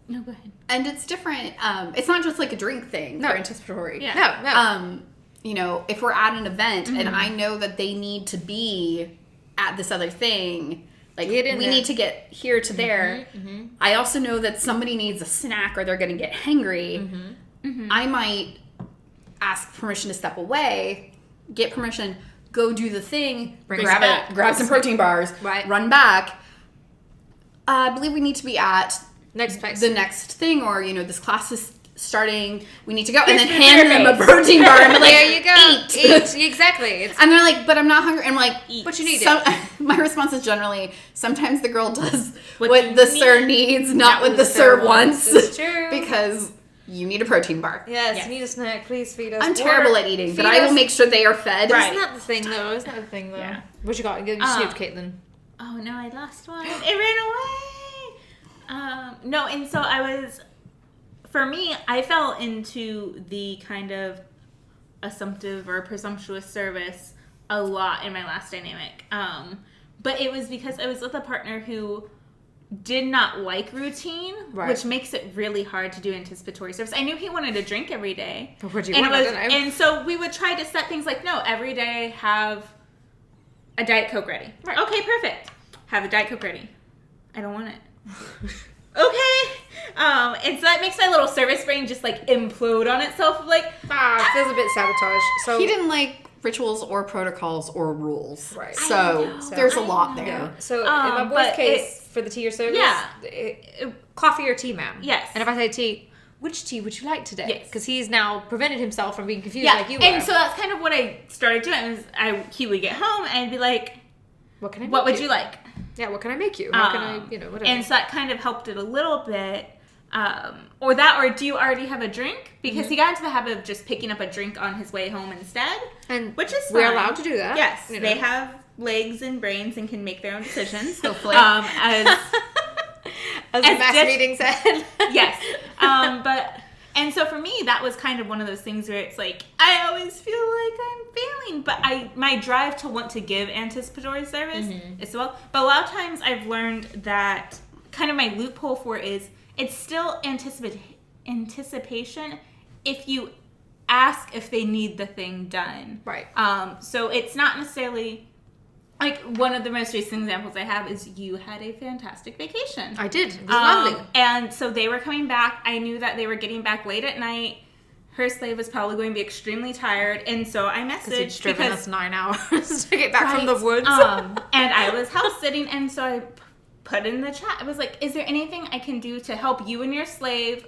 No, go ahead. And it's different. It's not just like a drink thing No. for anticipatory. Yeah. No. You know, if we're at an event and I know that they need to be at this other thing, like we need to get here to there. I also know that somebody needs a snack or they're going to get hangry. I might ask permission to step away, get permission, go do the thing, grab some protein bars, run back. I believe we need to be at Next place. the next thing, or you know, this class is starting, we need to go, and then hand them a protein bar and be like, there you go. Eat. Exactly. And they're like, but I'm not hungry. And I'm like, Eat. But you need My response is generally, sometimes the girl does What what you the need, sir needs, not what the sir wants. It's true. Because you need a protein bar. Yes, need a snack. Please feed us. I'm terrible at eating, but I will make sure they are fed. Right. Isn't that the thing, though? Isn't that the thing, though? Yeah. What you got? You snooped, Kaitlyn. Oh no, I lost one. It ran away. No, and so for me, I fell into the kind of assumptive or presumptuous service a lot in my last dynamic. But it was because I was with a partner who did not like routine, which makes it really hard to do anticipatory service. I knew he wanted a drink every day. And so we would try to set things like, no, every day have a Diet Coke ready. Right. Okay, perfect. Have a Diet Coke ready. I don't want it. Okay. And so that makes my little service brain just like implode on itself. Like, it feels a bit sabotage. So he didn't like rituals or protocols or rules. Right. So there's a lot there. Yeah. So in my boy's case, for the tea or service, coffee or tea, ma'am. Yes. And if I say tea, which tea would you like today? Yes. Because he's now prevented himself from being confused like you were. And so that's kind of what I started doing. He would get home and I'd be like, what can I make what would you like? Yeah, what can I make you? How can I, whatever. And so that kind of helped it a little bit. Or do you already have a drink? Because he got into the habit of just picking up a drink on his way home instead. Which is fine. We're allowed to do that. Yes. They have legs and brains and can make their own decisions. Hopefully. As the mass meeting said. Yes. And so for me, that was kind of one of those things where it's like, I always feel like I'm failing, but my drive to want to give anticipatory service is well. But a lot of times I've learned that kind of my loophole for it is it's still anticipation if you ask if they need the thing done. Right. So it's not necessarily... Like, one of the most recent examples I have is you had a fantastic vacation. I did. It was lovely. And so they were coming back. I knew that they were getting back late at night. Her slave was probably going to be extremely tired. And so I messaged because us 9 hours to get back from the woods. And I was house sitting. And so I put in the chat. I was like, is there anything I can do to help you and your slave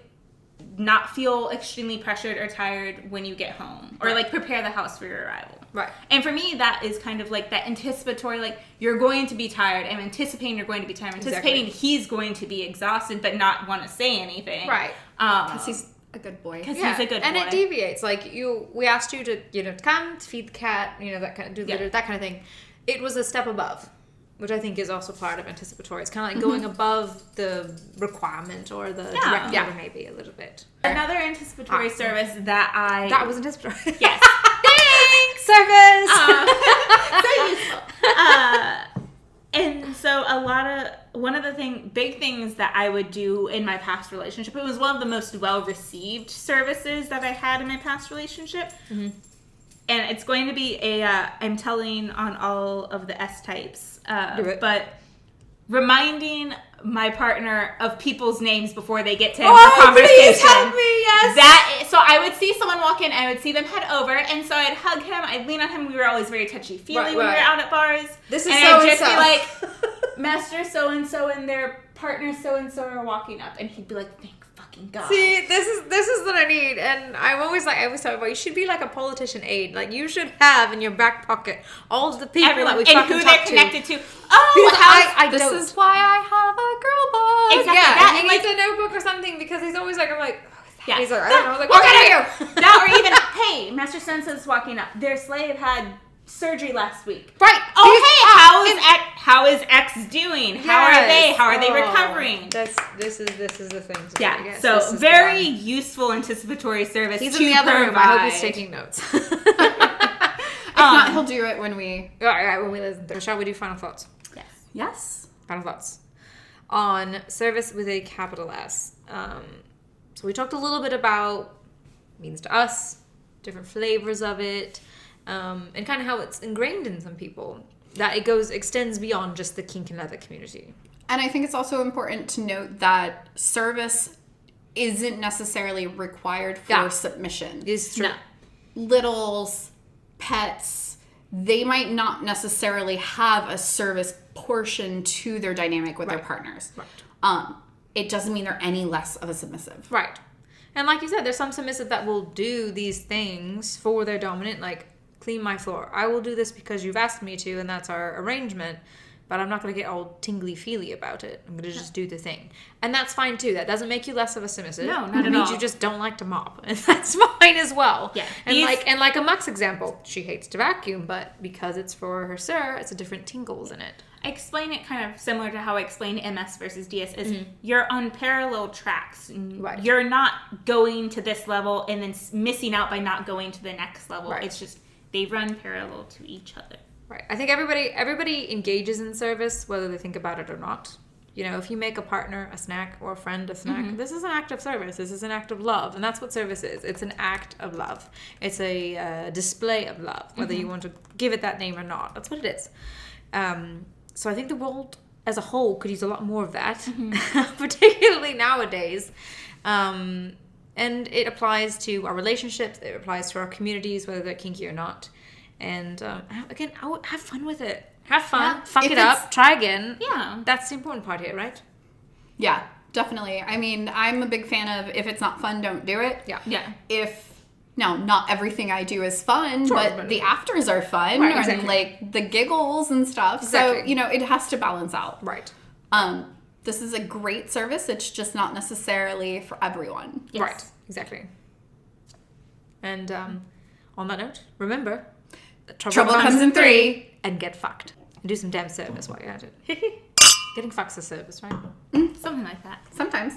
not feel extremely pressured or tired when you get home? Or, like, prepare the house for your arrival. Right. And for me, that is kind of like that anticipatory, like, you're going to be tired. I'm anticipating you're going to be tired. I'm anticipating he's going to be exhausted but not want to say anything. Right. Because he's a good boy. Because he's a good boy. And it deviates. Like, we asked you to come, to feed the cat, that kind of, that kind of thing. It was a step above, which I think is also part of anticipatory. It's kind of like going above the requirement or the direct order maybe a little bit. Another anticipatory service that That was anticipatory. Yes. Thanks! Service! So useful. And so one of the big things that I would do in my past relationship, it was one of the most well-received services that I had in my past relationship. Mm-hmm. And it's going to be I'm telling on all of the S types, but reminding my partner of people's names before they get to end the conversation. Please help me, yes. So I would see someone walk in, I would see them head over, and so I'd hug him, I'd lean on him. We were always very touchy-feely when we were out at bars. This is and so-and-so. I'd just be like, Master so-and-so and their partner so-and-so are walking up, and he'd be like, thank fucking God. See, this is what I need, and I always talk about, you should be like a politician aide. Like, you should have in your back pocket all of the people that we fucking talk to. And who they're connected to. Oh, this is why I have a girl book. Exactly. Yeah, he needs a notebook or something, because he's always like, I'm like, yeah. He's like, I don't know. I was like, what can I do? That, or even, hey, Master Sense's walking up. Their slave had surgery last week. Right. Oh, hey, how is X doing? How are they? How are they recovering? This is the thing. Yeah. So very useful anticipatory service. He's to in the other room. I hope he's taking notes. If not, he'll do it when we... All right, when we listen. Shall we do final thoughts? Yes. Yes. Final thoughts on service with a capital S. So we talked a little bit about means to us, different flavors of it, and kind of how it's ingrained in some people. That it extends beyond just the kink and leather community. And I think it's also important to note that service isn't necessarily required for submission. It's true. No. Littles, pets, they might not necessarily have a service portion to their dynamic with their partners. Right. It doesn't mean they're any less of a submissive. Right. And like you said, there's some submissive that will do these things for their dominant, like clean my floor. I will do this because you've asked me to, and that's our arrangement. But I'm not going to get all tingly-feely about it. I'm going to just do the thing. And that's fine, too. That doesn't make you less of a submissive. No, not it at means all. You just don't like to mop. And that's fine as well. Yeah. And like aemok's example, she hates to vacuum, but because it's for her sir, it's a different tingles in it. I explain it kind of similar to how I explain MS versus DS is you're on parallel tracks. Right. You're not going to this level and then missing out by not going to the next level. Right. It's just they run parallel to each other. Right. I think everybody engages in service, whether they think about it or not. You know, if you make a partner a snack or a friend a snack, this is an act of service. This is an act of love. And that's what service is. It's an act of love. It's a display of love, whether you want to give it that name or not. That's what it is. So I think the world as a whole could use a lot more of that, particularly nowadays. And it applies to our relationships. It applies to our communities, whether they're kinky or not. And again, have fun with it. Have fun. Yeah. Fuck If it up. Try again. Yeah. That's the important part here, right? Yeah, definitely. I mean, I'm a big fan of if it's not fun, don't do it. Yeah. Yeah. Now, not everything I do is fun, Sure, but but- the afters are fun. Right, and exactly. like the giggles and stuff. So, Exactly. it has to balance out. Right. This is a great service. It's just not necessarily for everyone. Yes. Right. Exactly. And on that note, remember, Trouble comes in 3. and get fucked. And do some damn service while you're at it. Getting fucked's a service, right? Something like that. Sometimes.